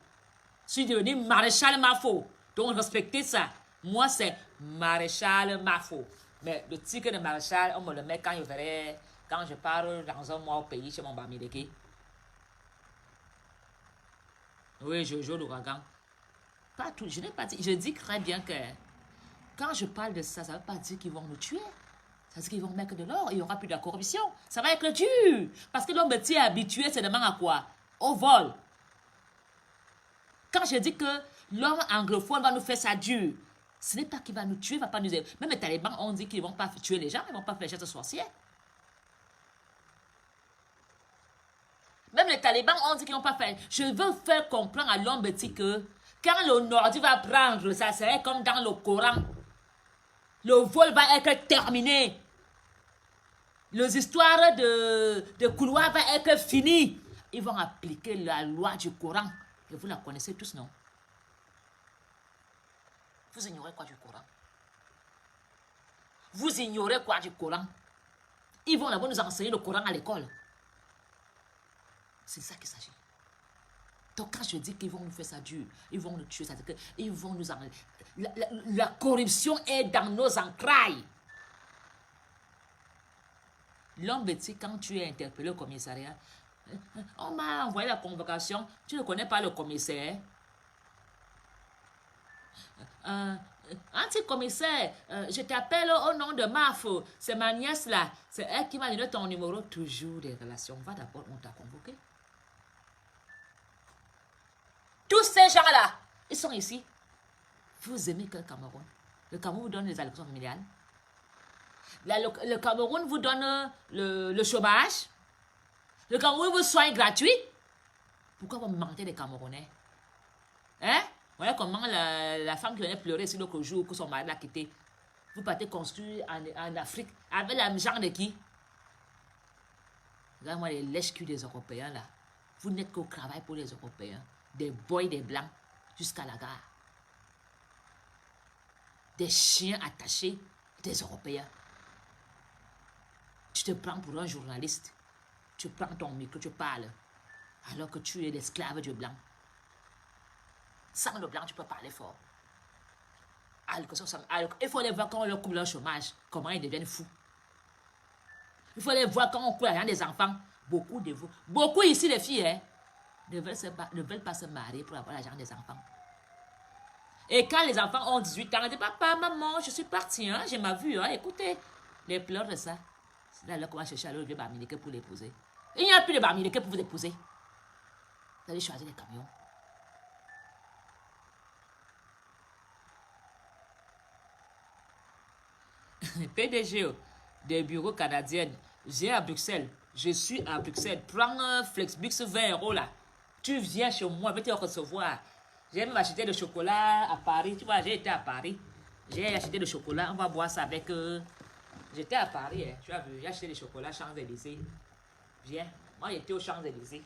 Je suis devenu maréchal Mafo. Donc respectez ça. Moi c'est maréchal Mafo. Mais le titre de maréchal, on me le met quand je pars dans un mois au pays chez mon Bamileke. Oui, je joue l'ouragan. Pas tout. Je n'ai pas dit. Je dis très bien que quand je parle de ça, ça ne veut pas dire qu'ils vont nous tuer. Ça veut dire qu'ils vont mettre de l'or, il n'y aura plus de la corruption. Ça va être dur. Parce que l'homme est habitué seulement à quoi? Au vol. Quand je dis que l'homme anglophone va nous faire ça dur, ce n'est pas qu'il va nous tuer, il ne va pas nous aider. Même les talibans ont dit qu'ils ne vont pas tuer les gens, ils ne vont pas faire gestes sorciers. Même les talibans ont dit qu'ils ne vont pas faire. Je veux faire comprendre à l'homme petit que quand le Nordi va prendre, ça serait comme dans le Coran. Le vol va être terminé. Les histoires de couloir vont être finies. Ils vont appliquer la loi du Coran. Et vous la connaissez tous, non? Vous ignorez quoi du Coran? Vous ignorez quoi du Coran? Ils vont d'abord nous enseigner le Coran à l'école. C'est ça qu'il s'agit. Donc quand je dis qu'ils vont nous faire ça dur, ils vont nous tuer, ça veut dire qu'ils vont nous enlever. La corruption est dans nos entrailles. L'homme petit, quand tu es interpellé au commissariat, on m'a envoyé la convocation, tu ne connais pas le commissaire. Anti-commissaire, je t'appelle au nom de Mafo, c'est ma nièce là, c'est elle qui m'a donné ton numéro, toujours des relations. Va d'abord, on t'a convoqué. Tous ces gens-là, ils sont ici. Vous aimez que le Cameroun? Le Cameroun vous donne les allocations familiales. Le Cameroun vous donne le chômage. Le Cameroun vous soigne gratuit. Pourquoi vous mentez des Camerounais? Hein? Voilà comment la femme qui venait pleurer ici l'autre jour que son mari l'a quitté. Vous partez construire en Afrique avec l'argent de qui? Regarde-moi les lèches-culs des Européens là. Vous n'êtes qu'au travail pour les Européens. Des boys, des blancs, jusqu'à la gare. Des chiens attachés, des Européens. Tu te prends pour un journaliste. Tu prends ton micro, tu parles. Alors que tu es l'esclave du blanc. Sans le blanc, tu peux parler fort. Il faut les voir quand on leur coupe leur chômage. Comment ils deviennent fous. Il faut les voir quand on coupe l'argent des enfants. Beaucoup de vous. Beaucoup ici, les filles, hein, ne veulent pas se marier pour avoir l'argent des enfants. Et quand les enfants ont 18 ans, ils disent, papa, maman, je suis parti, hein, j'ai ma vue, hein, écoutez, Les pleurs de ça. Là, là, comment chercher alors le vieux Bamileke pour l'épouser. Il n'y a plus de Bamileke pour vous épouser. Vous allez choisir les camions. PDG des bureaux canadiens. J'ai à Bruxelles. Je suis à Bruxelles. Prends un Flexbus 20 € là. Tu viens chez moi, je vais te recevoir. J'ai même acheté le chocolat à Paris. Tu vois, j'ai été à Paris. J'ai acheté le chocolat. On va boire ça avec. J'étais à Paris. Hein. Tu as vu, j'ai acheté le chocolat Champs-Élysées. Viens. Moi, j'étais aux Champs-Élysées.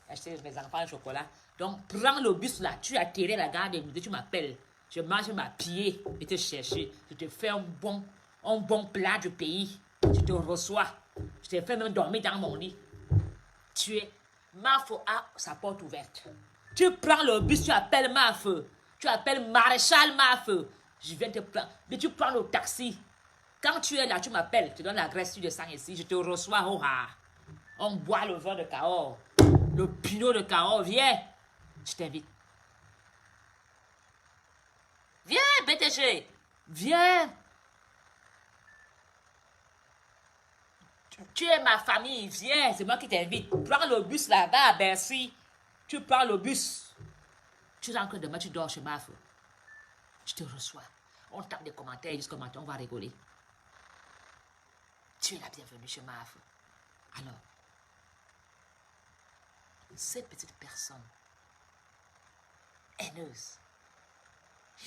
J'ai acheté mes enfants un chocolat. Donc, prends le bus là. Tu atterris à la gare des Musées. Tu m'appelles. Je mange ma pied et te chercher. Je te fais un bon plat du pays. Je te reçois. Je te fais même dormir dans mon lit. Tu es. Maf a sa porte ouverte. Tu prends le bus, tu appelles Maf. Tu appelles Maréchal Maf. Je viens te prendre. Mais tu prends le taxi. Quand tu es là, tu m'appelles. Tu donnes l'adresse, tu descends ici. Je te reçois. Oh, ah. On boit le vin de Cahors. Le pinot de Cahors. Viens. Je t'invite. Viens, BTG. Viens. Tu es ma famille, viens, c'est moi qui t'invite. Prends le bus là-bas à Bercy. Tu prends le bus. Tu rentres demain, tu dors chez Maf. Je te reçois. On tape des commentaires jusqu'au matin, on va rigoler. Tu es la bienvenue chez Maf. Alors, ces petites personnes haineuses,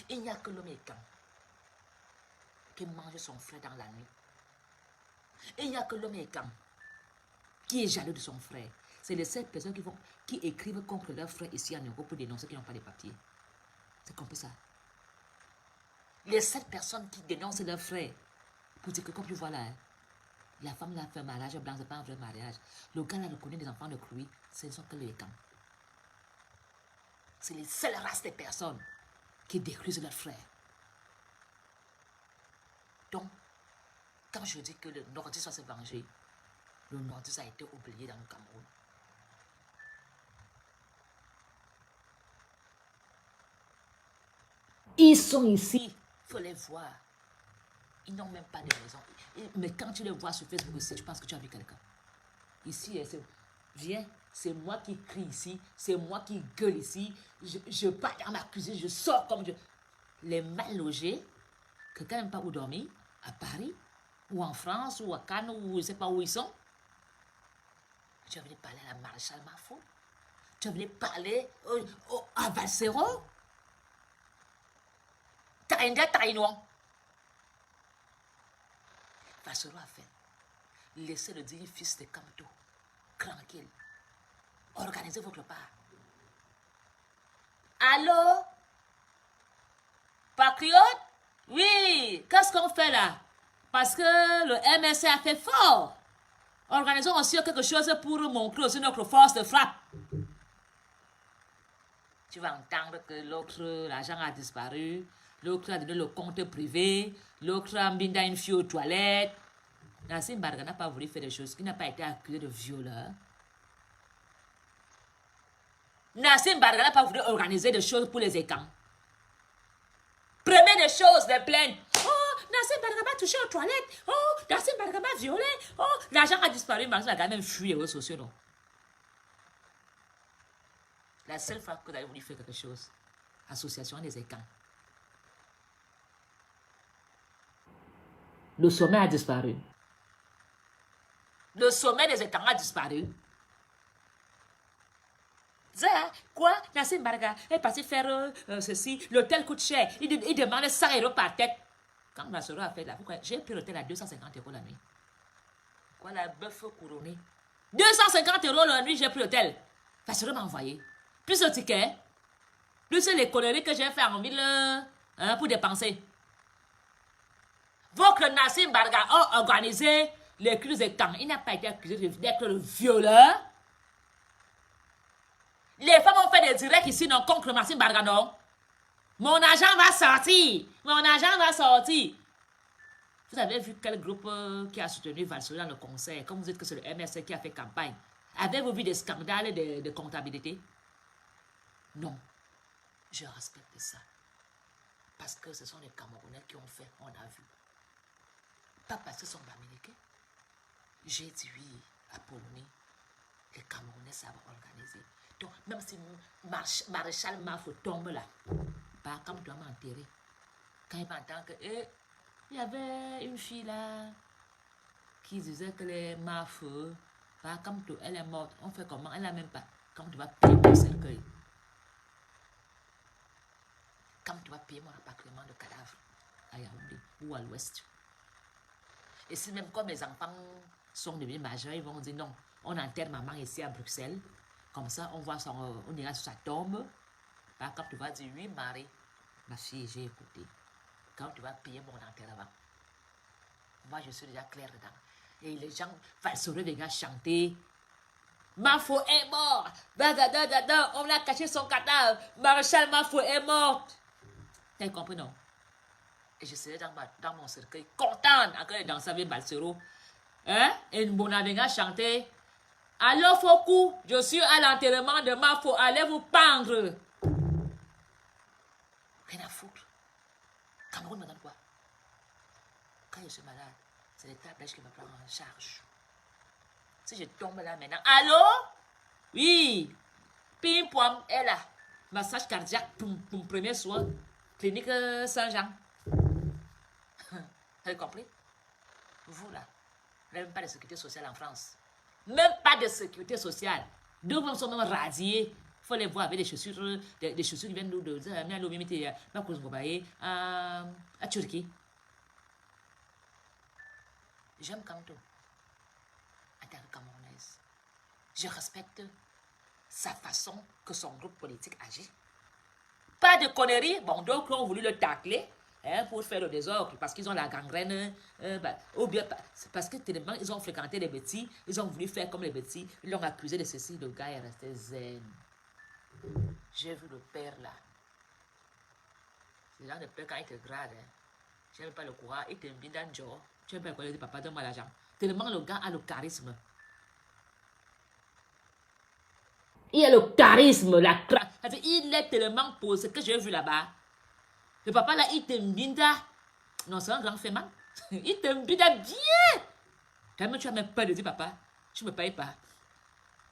il n'y a que l'homme écan qui mange son frère dans la nuit. Et il n'y a que l'homme écan qui est jaloux de son frère. C'est les 7 personnes qui écrivent contre leur frère ici en Europe pour dénoncer qu'ils n'ont pas de papiers. C'est comme ça. Les 7 personnes qui dénoncent leur frère pour dire que comme tu vois là, hein, la femme là fait un mariage blanc, c'est pas un vrai mariage. Le gars là reconnaît des enfants de Crouy, ce ne sont que les écans. C'est les seules races de personnes qui détruisent leur frère. Donc, quand je dis que le nordiste va se venger, le nordiste a été oublié dans le Cameroun. Ils sont ici, il faut les voir. Ils n'ont même pas de raison. Mais quand tu les vois sur Facebook aussi, tu penses que tu as vu quelqu'un. Ici, viens, c'est moi qui crie ici, c'est moi qui gueule ici. Je pars dans ma cuisine, je sors comme je... Les mal logés, quelqu'un n'aime pas où dormir, à Paris, ou en France, ou à Cannes, ou je ne sais pas où ils sont. Tu as venu parler à la maréchale Mafo. Tu as venu parler à Valsero. Taïnda Taïnois. Valsero a fait. Laissez le digne fils de Kamto tranquille. Organisez votre part. Allô? Patriote? Oui. Qu'est-ce qu'on fait là? Parce que le MSC a fait fort. Organisons aussi quelque chose pour montrer aussi notre force de frappe. Tu vas entendre que l'autre, l'argent a disparu. L'autre a donné le compte privé. L'autre a mis une fille aux toilettes. Nassim Barga n'a pas voulu faire des choses. Il n'a pas été accusé de violeur. Nassim Barga n'a pas voulu organiser des choses pour les écans. Prenez des choses, des plaintes. Oh, Nassim Barga m'a touché aux toilettes. Oh, Nassim Barga m'a violé. Oh, l'argent a disparu. Marcel a quand même fui aux sociaux, non? La seule fois que vous avez voulu faire quelque chose, association des écans. Le sommet a disparu. Le sommet des étangs a disparu. Quoi? Nassim Barga est parti faire ceci. L'hôtel coûte cher. Il demande 100 € par tête. Quand ma soeur a fait là, pourquoi j'ai pris l'hôtel à 250 € la nuit? Voilà, bœuf couronné. 250 € la nuit, j'ai pris l'hôtel. Ma soeur m'a envoyé. Plus le ticket. Plus les conneries que j'ai fait en ville pour dépenser. Votre Nassim Barga a organisé les crises des camps. Il n'a pas été accusé d'être le violeur. Les femmes ont fait des directs ici, non, contre Nassim Barga, non. Mon argent va sortir. Mon argent va sortir. Vous avez vu quel groupe qui a soutenu Valsero dans le concert? Comme vous dites que c'est le MSC qui a fait campagne. Avez-vous vu des scandales de comptabilité? Non. Je respecte ça. Parce que ce sont les Camerounais qui ont fait, on a vu. Pas parce qu'ils sont américains. J'ai dit oui à Polony. Les Camerounais savent organiser. Donc, même si Maréchal Mafo tombe là, bah, comme tu dois m'enterrer. Quand il m'entend que, il y avait une fille là qui disait que les Mafo, bah, comme tu, elle est morte, on fait comment? Elle n'a même pas. Comme tu vas payer mon cercueil. Comme tu vas payer mon rapatriement de cadavres à Yaoundé ou à l'ouest. Et si même quand mes enfants sont devenus majeurs, ils vont dire non, on enterre maman ici à Bruxelles. Comme ça, on voit on ira sur sa tombe. Quand tu vas dire oui, Marie, ma fille, j'ai écouté. Quand tu vas payer mon enterrement. Moi, je suis déjà clair dedans. Et les gens vont venir chanter. Mafo est mort. On a caché son cadavre. Maréchal Mafo est morte. T'as compris, non? Et je serai dans mon cercueil, contente, encore les danseurs avec Balsero. Hein? Et Bonavenga chanter. Alors, Fokou, je suis à l'enterrement de Mafo, allez vous pendre. Rien à foutre. Cameroun me donne quoi? Quand je suis malade, c'est l'État belge qui me prend en charge. Si je tombe là maintenant, allô? Oui. Pim pom est là. Massage cardiaque, pour premier soin. Clinique Saint-Jean. Vous avez compris? Vous là, vous n'avez même pas de sécurité sociale en France. Même pas de sécurité sociale. Deux hommes sont même radiés. Il faut les voir avec des chaussures qui viennent à Turquie. J'aime Kanto en tant que Camerounaise. Je respecte sa façon que son groupe politique agit. Pas de conneries. Bon, d'autres ont voulu le tacler pour faire le désordre parce qu'ils ont la gangrène. Ou bien parce que tellement ils ont fréquenté les bêtis, ils ont voulu faire comme les bêtis, ils l'ont accusé de ceci. Le gars est resté zen. J'ai vu le père là. C'est là le père quand il te grade. Je n'aime pas le courage. Il t'aime bien dans le jour. Tu n'aimes pas le papa, donne-moi l'argent. Tellement le gars a le charisme. Il a le charisme, il est tellement pour ce que j'ai vu là-bas. Le papa là, il t'aime bien. Non, c'est un grand fait mal. Il t'aime bien. Quand même, tu as même peur de dire papa. Tu ne me payes pas.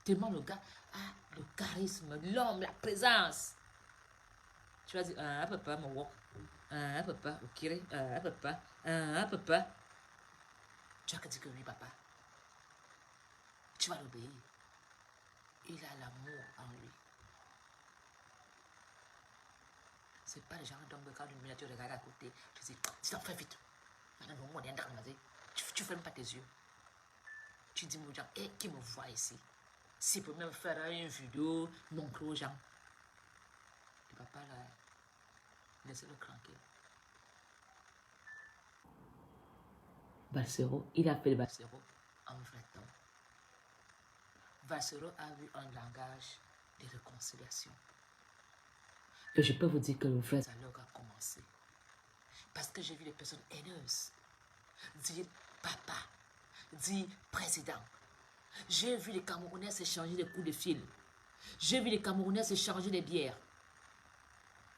Tellement le gars a le charisme, l'homme, la présence. Tu vas dire, papa, mon wok. Papa, ok, papa. Tu vas dire que oui, papa. Tu vas l'obéir. Il a l'amour en lui. C'est pas le genre d'homme quand une miniature regarde à côté. Tu dis, dis donc, fais vite. Tu fermes pas tes yeux. Tu dis aux gens, qui me voit ici? S'il peut même faire une vidéo, montrer aux gens. Le papa là, laissez-le tranquille. Balsero, il a fait le Balsero en vrai temps. Balsero a eu un langage de réconciliation. Et je peux vous dire que le vrai dialogue a commencé. Parce que j'ai vu des personnes haineuses dire papa, dire président. J'ai vu les Camerounais s'échanger des coups de fil. J'ai vu les Camerounais s'échanger des bières.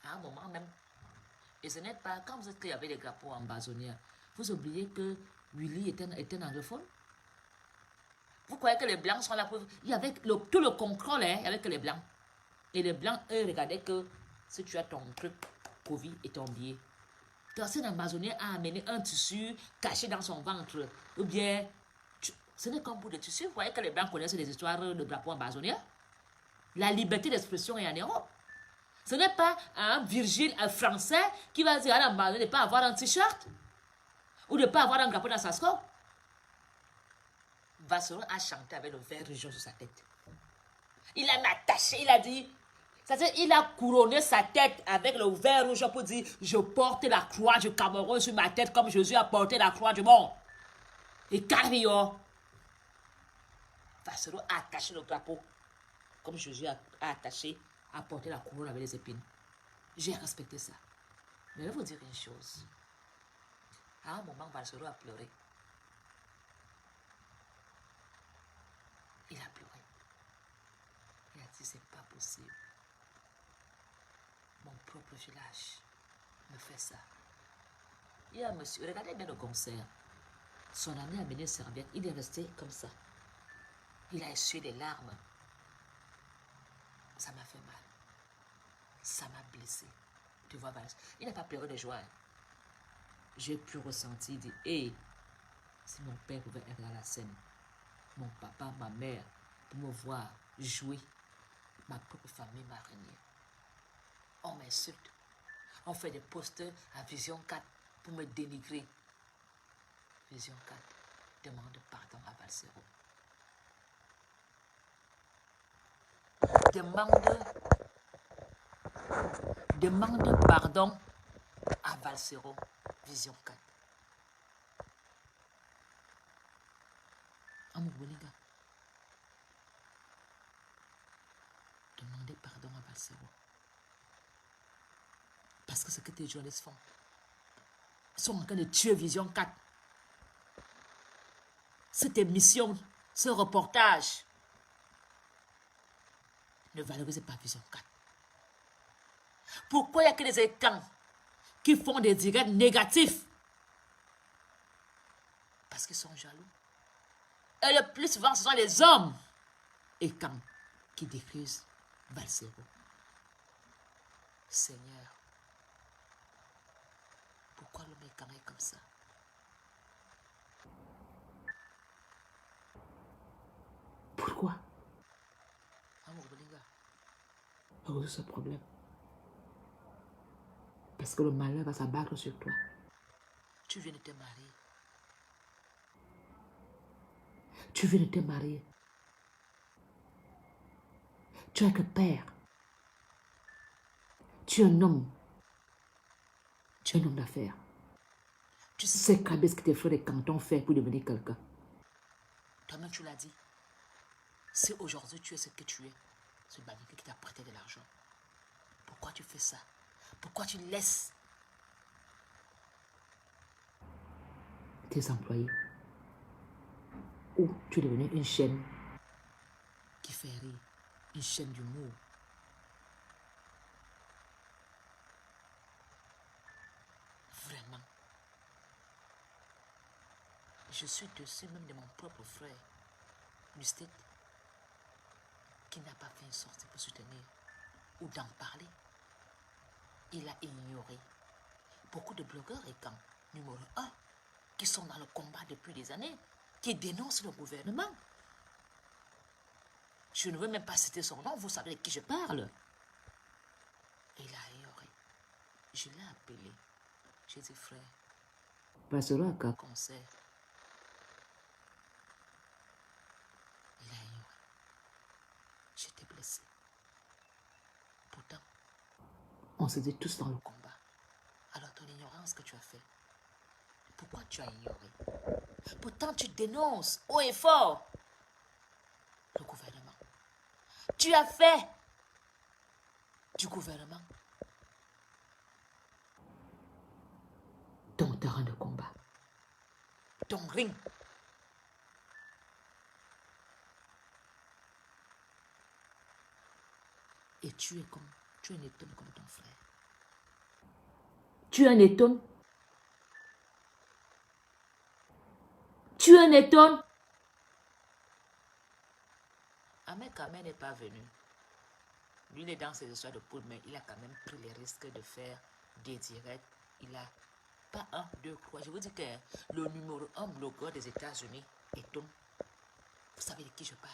À un moment même. Et ce n'est pas, quand vous êtes avec les drapeaux ambazoniens, vous oubliez que Willy était un anglophone. Vous croyez que les Blancs sont là pour... Il y avait tout le contrôle, il n'y avait que les Blancs. Et les Blancs, eux, regardaient que si tu as ton truc, Covid et ton billet. Donc, cet Amazonien a amené un tissu caché dans son ventre. Ou bien, ce n'est qu'un bout de tissu. Vous voyez que les Blancs connaissent les histoires de drapeaux amazoniens. La liberté d'expression est en Europe. Ce n'est pas un Virgile, un Français, qui va dire à l'Amazonien de ne pas avoir un t-shirt ou de ne pas avoir un drapeau dans sa scope. Balsero a chanté avec le vert rouge sur sa tête. Il a attaché, il a dit, c'est-à-dire il a couronné sa tête avec le vert rouge pour dire, je porte la croix du Cameroun sur ma tête comme Jésus a porté la croix du monde. Et carrément, Balsero a attaché le drapeau comme Jésus a attaché, a porté la couronne avec les épines. J'ai respecté ça. Mais je vais vous dire une chose. À un moment, Balsero a pleuré. Il a pleuré. Il a dit, c'est pas possible. Mon propre village me fait ça. Il y a un monsieur, regardez bien le concert. Son ami a amené une serviette. Il est resté comme ça. Il a essuyé des larmes. Ça m'a fait mal. Ça m'a blessé. Tu vois, Val, il n'a pas pleuré de joie. J'ai pu ressentir, dire, hé, si mon père pouvait être dans la scène, mon papa, ma mère, pour me voir jouer, ma propre famille m'a renié. On m'insulte. On fait des posters à Vision 4 pour me dénigrer. Vision 4 demande pardon à Valsero. Demande pardon à Valsero. Vision 4. Amoubolinga. Demandez pardon à Valsero. Parce que ce que tes journalistes font, ils sont en train de tuer Vision 4. Cette émission, ce reportage, ne valorise pas Vision 4. Pourquoi il n'y a que des écrans qui font des directs négatifs? Parce qu'ils sont jaloux. Et le plus souvent, ce sont les hommes écrans qui diffusent Valsero. Seigneur, pourquoi l'homme écran est comme ça? Pourquoi? Résous ce problème. Parce que le malheur va s'abattre sur toi. Tu viens de te marier. Tu viens de te marier. Tu es que père. Tu es un homme. Tu es un homme d'affaires. Tu sais ce que tes frères et cantons font pour devenir quelqu'un. Toi-même, tu l'as dit. Si aujourd'hui tu es ce que tu es, c'est Baniké qui t'a prêté de l'argent. Pourquoi tu fais ça? Pourquoi tu laisses tes employés? Ou tu es devenu une chaîne qui fait rire, une chaîne d'humour. Vraiment. Je suis dessus même de mon propre frère, Mustet, qui n'a pas fait une sortie pour soutenir ou d'en parler. Il a ignoré beaucoup de blogueurs et quand numéro 1 qui sont dans le combat depuis des années, qui dénoncent le gouvernement. Je ne veux même pas citer son nom, vous savez de qui je parle. Il a ignoré. Je l'ai appelé. J'ai dit, frère, passera à un concert. Il a ignoré. J'étais blessé. Pourtant, on se dit tous dans le combat. Alors ton ignorance que tu as fait, pourquoi tu as ignoré? Pourtant tu dénonces haut et fort le gouvernement. Tu as fait du gouvernement ton terrain de combat, ton ring. Et tu es un étonne comme ton frère. Tu es un étonne. Tu es un étonne. Ahmed Kamel n'est pas venu. Lui, il est dans ses histoires de poule, mais il a quand même pris les risques de faire des directs. Il a pas 1, 2, 3. Je vous dis que le numéro 1 blogueur des États-Unis est Tom. Vous savez de qui je parle?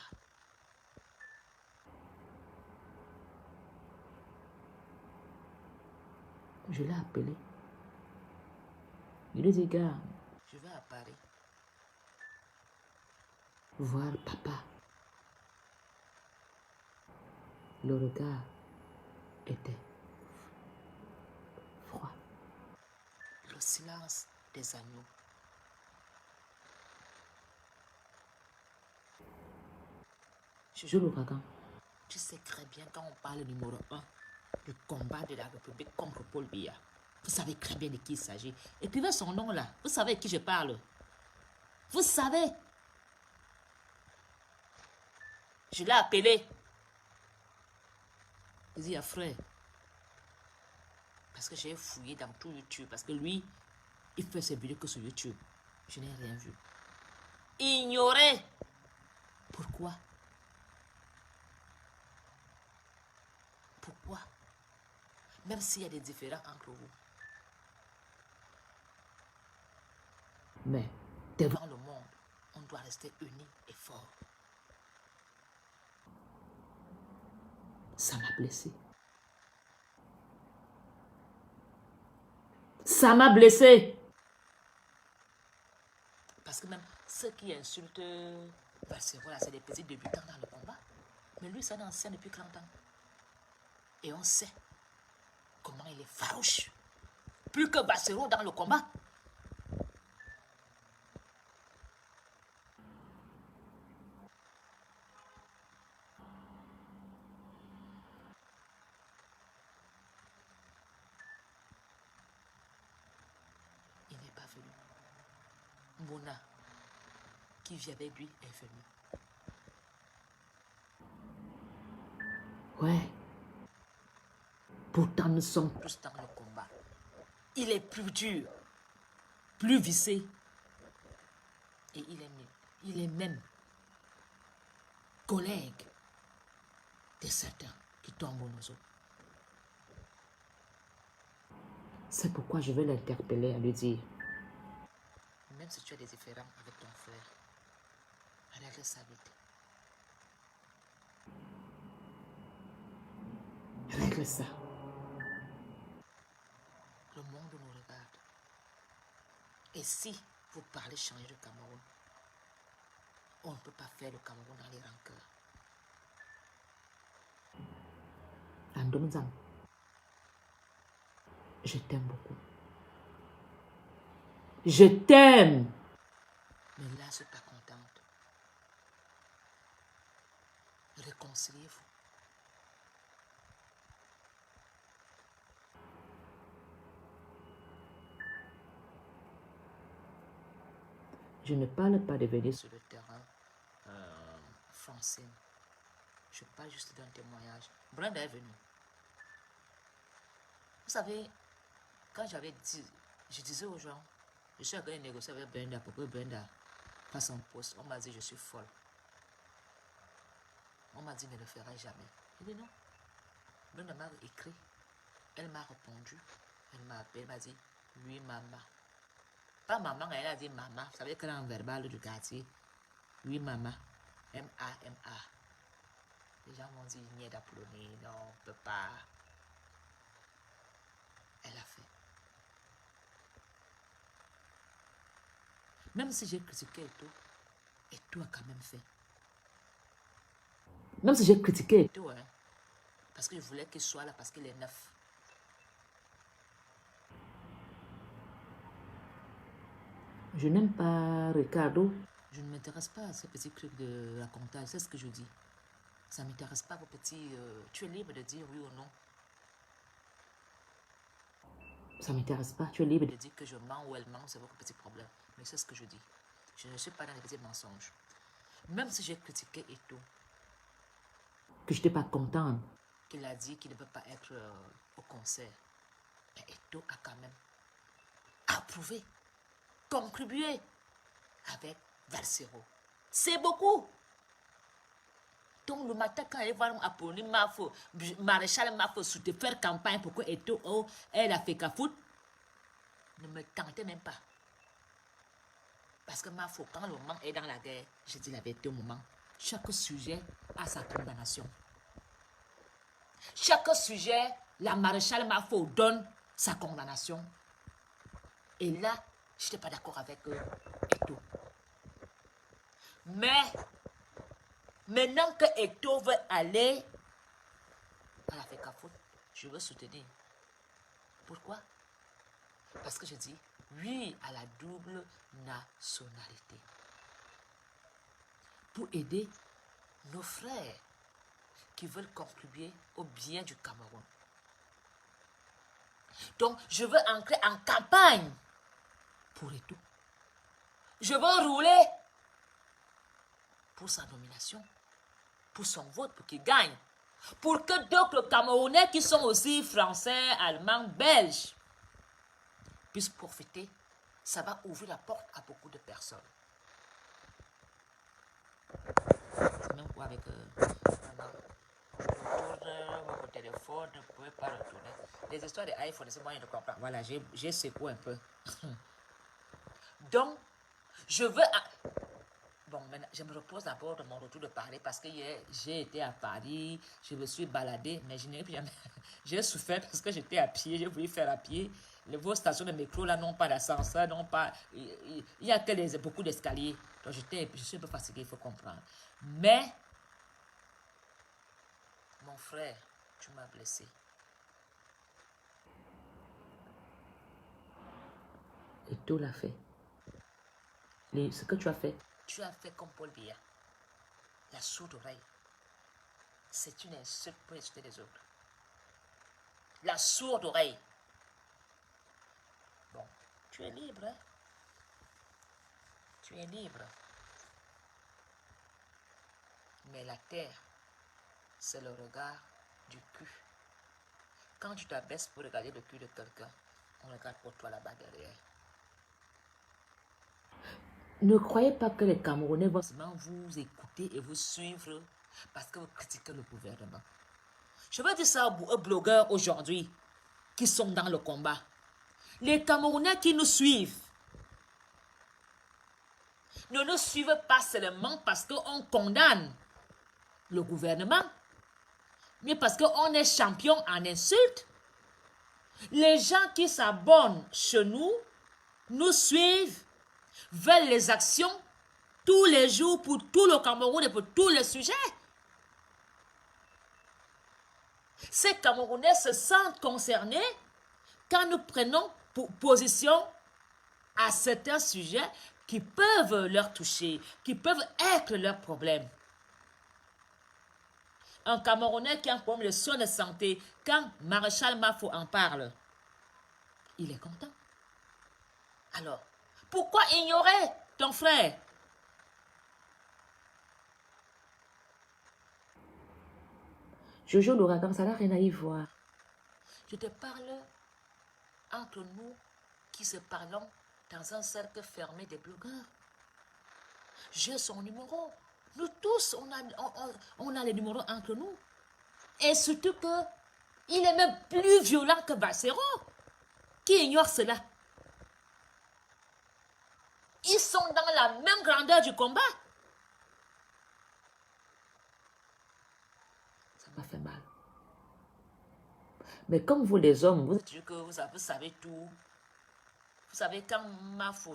Je l'ai appelé. Il lui dit, gars, je vais à Paris voir papa. Le regard était froid. Le silence des agneaux. Je joue l'ouragan. Tu sais très bien quand on parle numéro 1, le combat de la République contre Paul Biya. Vous savez très bien de qui il s'agit. Écrivez son nom là. Vous savez de qui je parle. Vous savez. Je l'ai appelé. Il dit, frère. Parce que j'ai fouillé dans tout YouTube. Parce que lui, il fait ses vidéos que sur YouTube. Je n'ai rien vu. Ignoré. Pourquoi? Pourquoi? Même s'il y a des différends entre vous. Mais devant le monde, on doit rester unis et forts. Ça m'a blessé. Ça m'a blessé. Parce que même ceux qui insultent Valsero, c'est des petits débutants dans le combat. Mais lui, c'est un ancien depuis 30 ans. Et on sait comment il est farouche. Plus que Valsero dans le combat. Il n'est pas venu. Mona, qui vit avec lui, est venu. Ouais. Pourtant, nous sommes tous dans le combat. Il est plus dur, plus vissé. Et il est même collègue de certains qui tombent aux autres. C'est pourquoi je vais l'interpeller à lui dire, même si tu as des différends avec ton frère, règle ça vite. Règle ça. Le monde nous regarde. Et si vous parlez changer le Cameroun, on ne peut pas faire le Cameroun dans les rancœurs. Andomzam, je t'aime beaucoup. Je t'aime. Mais là, je ne suis pas contente. Réconciliez-vous. Je ne parle pas de venir sur le terrain français. Je parle juste d'un témoignage. Brenda est venue. Vous savez, quand j'avais dit, je disais aux gens, je suis en train de négocier avec Brenda pour que Brenda fasse un poste. On m'a dit, je suis folle. On m'a dit, ne le ferai jamais. Je dis non. Brenda m'a écrit. Elle m'a répondu. Elle m'a appelé, elle m'a dit, oui, maman. Pas maman, elle a dit maman. Vous savez qu'elle a un verbal du quartier. Oui, maman. M-A-M-A. Les gens m'ont dit, il n'y a d'applaudir. Non, on ne peut pas. Elle a fait. Même si j'ai critiqué Eto a quand même fait. Même si j'ai critiqué Eto, hein, parce que je voulais qu'il soit là, parce qu'il est neuf. Je n'aime pas Ricardo. Je ne m'intéresse pas à ces petits trucs de racontage, c'est ce que je dis. Ça ne m'intéresse pas vos petits... tu es libre de dire oui ou non. Ça ne m'intéresse pas. Tu es libre de dire que je mens ou elle ment, c'est votre petit problème. Mais c'est ce que je dis. Je ne suis pas dans les petits mensonges. Même si j'ai critiqué Eto, que je n'étais pas contente, qu'il a dit qu'il ne peut pas être au concert. Mais Eto a quand même approuvé, contribué avec Valsero. C'est beaucoup. Donc le matin, quand elle va appeler Mafo, Maréchal Mafo, te faire campagne pour que Eto, elle a fait Kafout, ne me tentez même pas. Parce que Mafo, quand le moment est dans la guerre, je dis la vérité au moment, chaque sujet a sa condamnation. Chaque sujet, la maréchale Mafo donne sa condamnation. Et là, je n'étais pas d'accord avec Eto. Mais, maintenant que Eto veut aller à la FECAFOOT, je veux soutenir. Pourquoi? Parce que je dis oui à la double nationalité. Pour aider nos frères qui veulent contribuer au bien du Cameroun. Donc, je veux entrer en campagne pour Eto. Je veux rouler pour sa nomination, pour son vote, pour qu'il gagne. Pour que d'autres Camerounais qui sont aussi français, allemands, belges puissent profiter ça va ouvrir la porte à beaucoup de personnes. C'est même quoi avec maman. Mon téléphone ne pouvait pas retourner. Les histoires de iPhone, c'est moi, je ne comprends pas. Voilà, j'ai secoué un peu. Donc, je veux... Bon, maintenant, je me repose d'abord de mon retour de Paris parce que hier, j'ai été à Paris, je me suis baladée, mais je n'ai jamais... J'ai souffert parce que j'étais à pied, j'ai voulu faire à pied. Vos stations de métro, là, n'ont pas d'ascenseur, n'ont pas... Il y a que beaucoup d'escaliers. Donc, je suis un peu fatiguée, il faut comprendre. Mais, mon frère, tu m'as blessé. Et tout l'a fait. Ce que tu as fait comme Paul Biya. La sourde oreille. C'est une insulte pour insulter les autres. La sourde oreille. Bon, tu es libre. Hein? Tu es libre. Mais la terre, c'est le regard du cul. Quand tu t'abaisses pour regarder le cul de quelqu'un, on regarde pour toi là-bas derrière. Ne croyez pas que les Camerounais vont seulement vous écouter et vous suivre parce que vous critiquez le gouvernement. Je vais dire ça aux blogueurs aujourd'hui qui sont dans le combat. Les Camerounais qui nous suivent ne nous suivent pas seulement parce qu'on condamne le gouvernement, mais parce qu'on est champion en insultes. Les gens qui s'abonnent chez nous, nous suivent, veulent les actions tous les jours pour tout le Cameroun et pour tous les sujets. Ces Camerounais se sentent concernés quand nous prenons position à certains sujets qui peuvent leur toucher, qui peuvent être leurs problèmes. Un Camerounais qui a un problème de soins de santé, quand Maréchal Mafo en parle, il est content. Alors, pourquoi ignorer ton frère? Jojo l'ouragan, ça n'a rien à y voir. Je te parle entre nous qui se parlons dans un cercle fermé des blogueurs. J'ai son numéro. Nous tous, on a les numéros entre nous. Et surtout que il est même plus violent que Valsero. Qui ignore cela? Ils sont dans la même grandeur du combat. Ça m'a fait mal. Mais comme vous les hommes, vous dites que vous savez tout. Vous savez, quand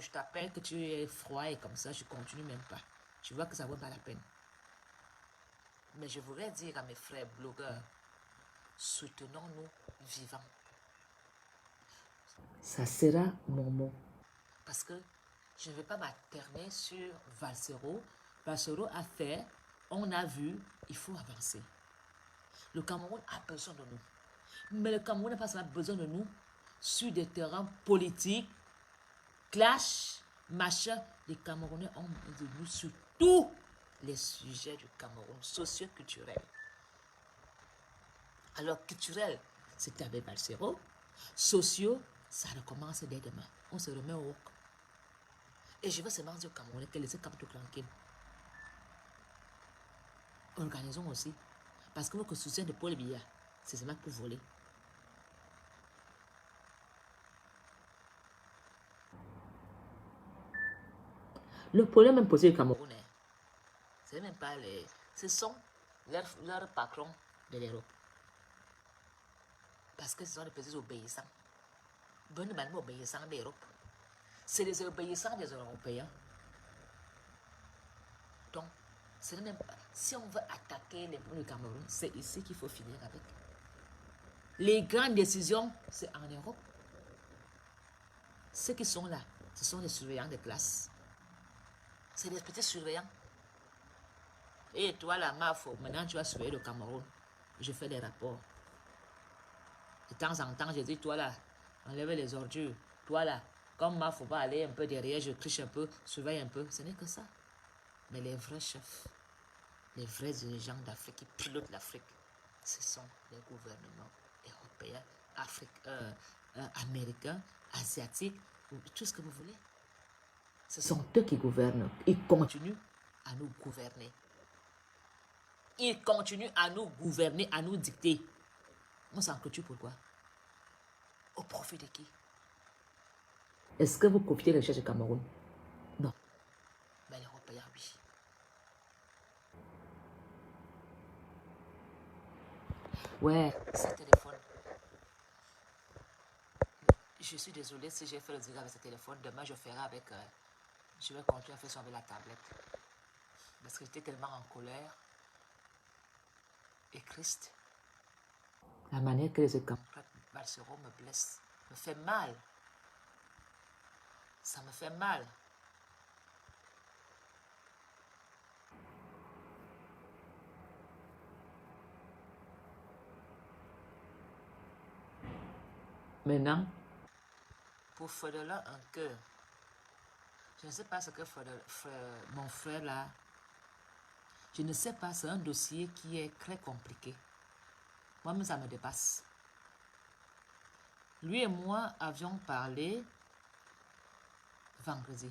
je t'appelle que tu es froid et comme ça, je continue même pas. Je vois que ça ne vaut pas la peine. Mais je voudrais dire à mes frères blogueurs, soutenons-nous vivants. Ça sera mon mot. Parce que je ne vais pas m'atterner sur Valsero. Valsero a fait, on a vu, il faut avancer. Le Cameroun a besoin de nous. Mais le Cameroun n'a pas seulement besoin de nous sur des terrains politiques, clash, machin. Les Camerounais ont besoin de nous sur tous les sujets du Cameroun, socio-culturels. Alors, culturel, c'est avec Valsero. Sociaux, ça recommence dès demain. On se remet au wok. Et je veux seulement dire au Camerounais que laissez Cap tout tranquille. Organisons aussi. Parce que votre soutien de Paul Biya, c'est seulement pour voler. Le problème même posé au Cameroun, c'est même pas les... Ce sont leurs patrons de l'Europe. Parce que ce sont des petits obéissants. Bonne manière obéissants d'Europe. C'est les obéissants des Européens. Donc, ce n'est même pas... Si on veut attaquer les problèmes du Cameroun, c'est ici qu'il faut finir avec. Les grandes décisions, c'est en Europe. Ceux qui sont là, ce sont les surveillants de classe. C'est des petits surveillants. Et toi, la Mafo, maintenant tu vas surveiller le Cameroun. Je fais des rapports. De temps en temps, je dis, toi là, enlève les ordures. Toi là, comme Mafo va aller un peu derrière, je triche un peu, surveille un peu. Ce n'est que ça. Mais les vrais chefs, les vrais dirigeants d'Afrique qui pilotent l'Afrique, ce sont les gouvernements européens, américains, asiatiques tout ce que vous voulez. Ce sont eux qui gouvernent. Ils continuent à nous gouverner. Ils continuent à nous gouverner, à nous dicter. On s'en clôture pourquoi? Au profit de qui? Est-ce que vous profitez des richesses du Cameroun? Non. Mais les Européens, oui. Ouais, ce téléphone. Je suis désolée si j'ai fait le dégât avec ce téléphone. Demain, je ferai avec... je vais continuer à faire ça avec la tablette. Parce que j'étais tellement en colère. Et Christ. La manière que les camarades Balsero me blesse, me fait mal. Ça me fait mal. Maintenant, pour Fodela un cœur. Je ne sais pas ce que mon frère là. Je ne sais pas, c'est un dossier qui est très compliqué. Moi-même, ça me dépasse. Lui et moi avions parlé vendredi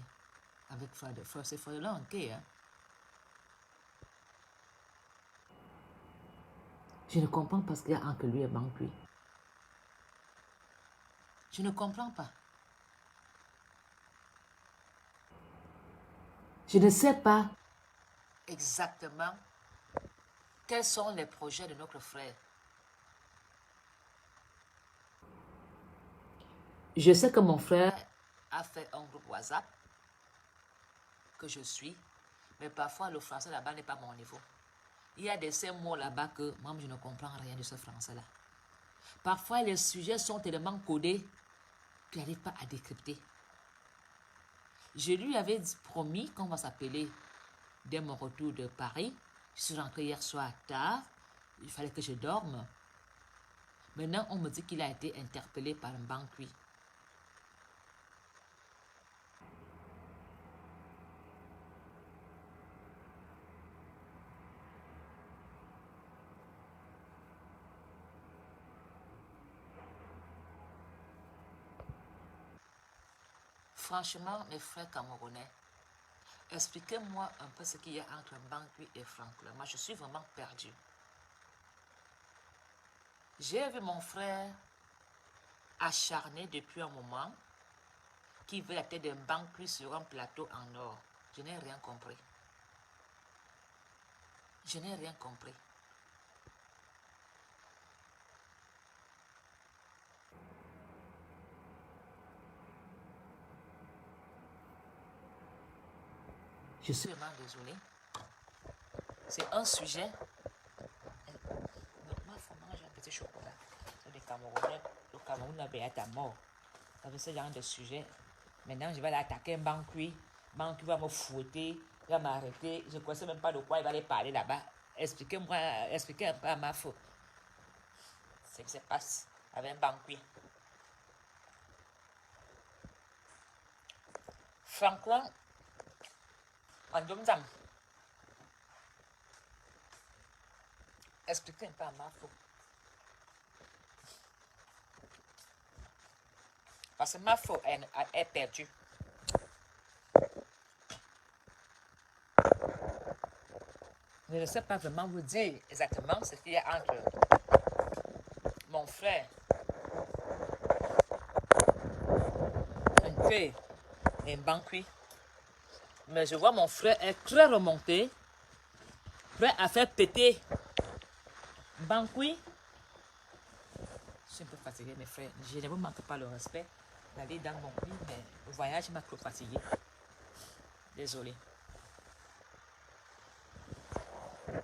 avec Fodela. C'est Fodela un cœur. Hein? Je ne comprends pas ce qu'il y a entre lui et Bankui. Je ne comprends pas. Je ne sais pas exactement quels sont les projets de notre frère. Je sais que mon frère a fait un groupe WhatsApp que je suis, mais parfois le français là-bas n'est pas mon niveau. Il y a ces mots là-bas que moi je ne comprends rien de ce français-là. Parfois les sujets sont tellement codés qu'il n'arrive pas à décrypter. Je lui avais promis qu'on va s'appeler dès mon retour de Paris. Je suis rentrée hier soir tard. Il fallait que je dorme. Maintenant, on me dit qu'il a été interpellé par un banquier. Franchement, mes frères camerounais, expliquez-moi un peu ce qu'il y a entre Bankui et Franklin. Moi, je suis vraiment perdu. J'ai vu mon frère acharné depuis un moment qui veut la tête d'un Bankui sur un plateau en or. Je n'ai rien compris. Je n'ai rien compris. Je suis vraiment désolée. C'est un sujet. Moi, il faut manger un petit chocolat. Les Camerounais, le Cameroun a payé à mort. Avec ce genre de sujet. Maintenant, je vais l'attaquer un banquier. Banquier va me fouetter, il va m'arrêter. Je ne sais même pas de quoi il va aller parler là-bas. Expliquez-moi, expliquez un peu à ma faute ce qui se passe avec un banquier. Franklin, en Domzam, expliquez un peu à ma faute. Parce que ma faute est perdue. Je ne sais pas vraiment vous dire exactement ce qu'il y a entre mon frère et un banquier. Mais je vois mon frère est très remonté, prêt à faire péter banquier. Je suis un peu fatiguée, mes frères. Je ne vous manque pas le respect d'aller dans mon pays, mais le voyage m'a trop fatigué. Désolé.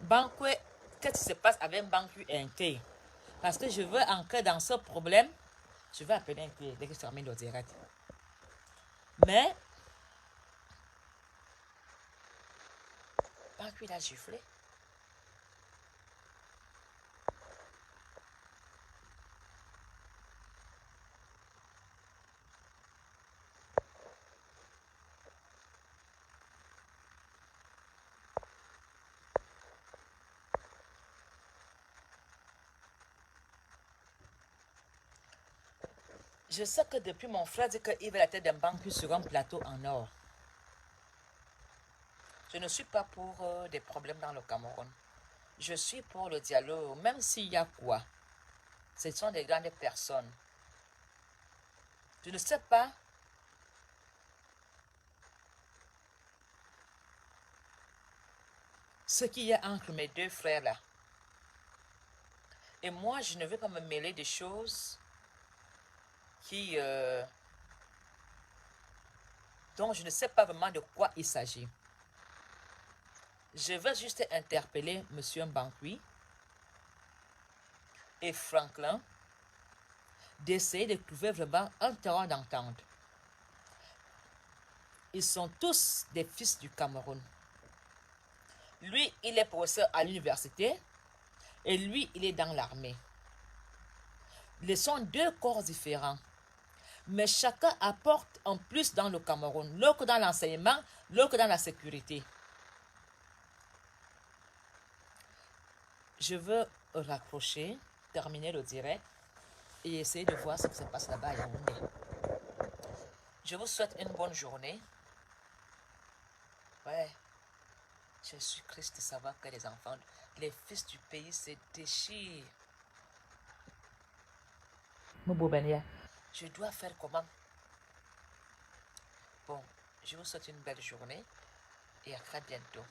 Banquier, qu'est-ce qui se passe avec Banquier et un thé? Parce que je veux entrer dans ce problème. Je vais appeler un thé dès que je termine le direct. Mais Banquier l'a giflé. Je sais que depuis mon frère dit qu'il veut la tête d'un banquier sur un plateau en or. Je ne suis pas pour des problèmes dans le Cameroun. Je suis pour le dialogue, même s'il y a quoi. Ce sont des grandes personnes. Je ne sais pas ce qu'il y a entre mes deux frères là. Et moi, je ne veux pas me mêler des choses qui, dont je ne sais pas vraiment de quoi il s'agit. Je veux juste interpeller M. Mbankwi et Franklin d'essayer de trouver vraiment un terrain d'entente. Ils sont tous des fils du Cameroun. Lui, il est professeur à l'université et lui, il est dans l'armée. Ils sont deux corps différents. Mais chacun apporte en plus dans le Cameroun. L'autre dans l'enseignement, l'autre dans la sécurité. Je veux raccrocher, terminer le direct et essayer de voir ce qui se passe là-bas à Yaoundé. Je vous souhaite une bonne journée. Ouais, je suis triste de savoir que les enfants, les fils du pays se déchirent. Je dois faire comment? Bon, je vous souhaite une belle journée et à très bientôt.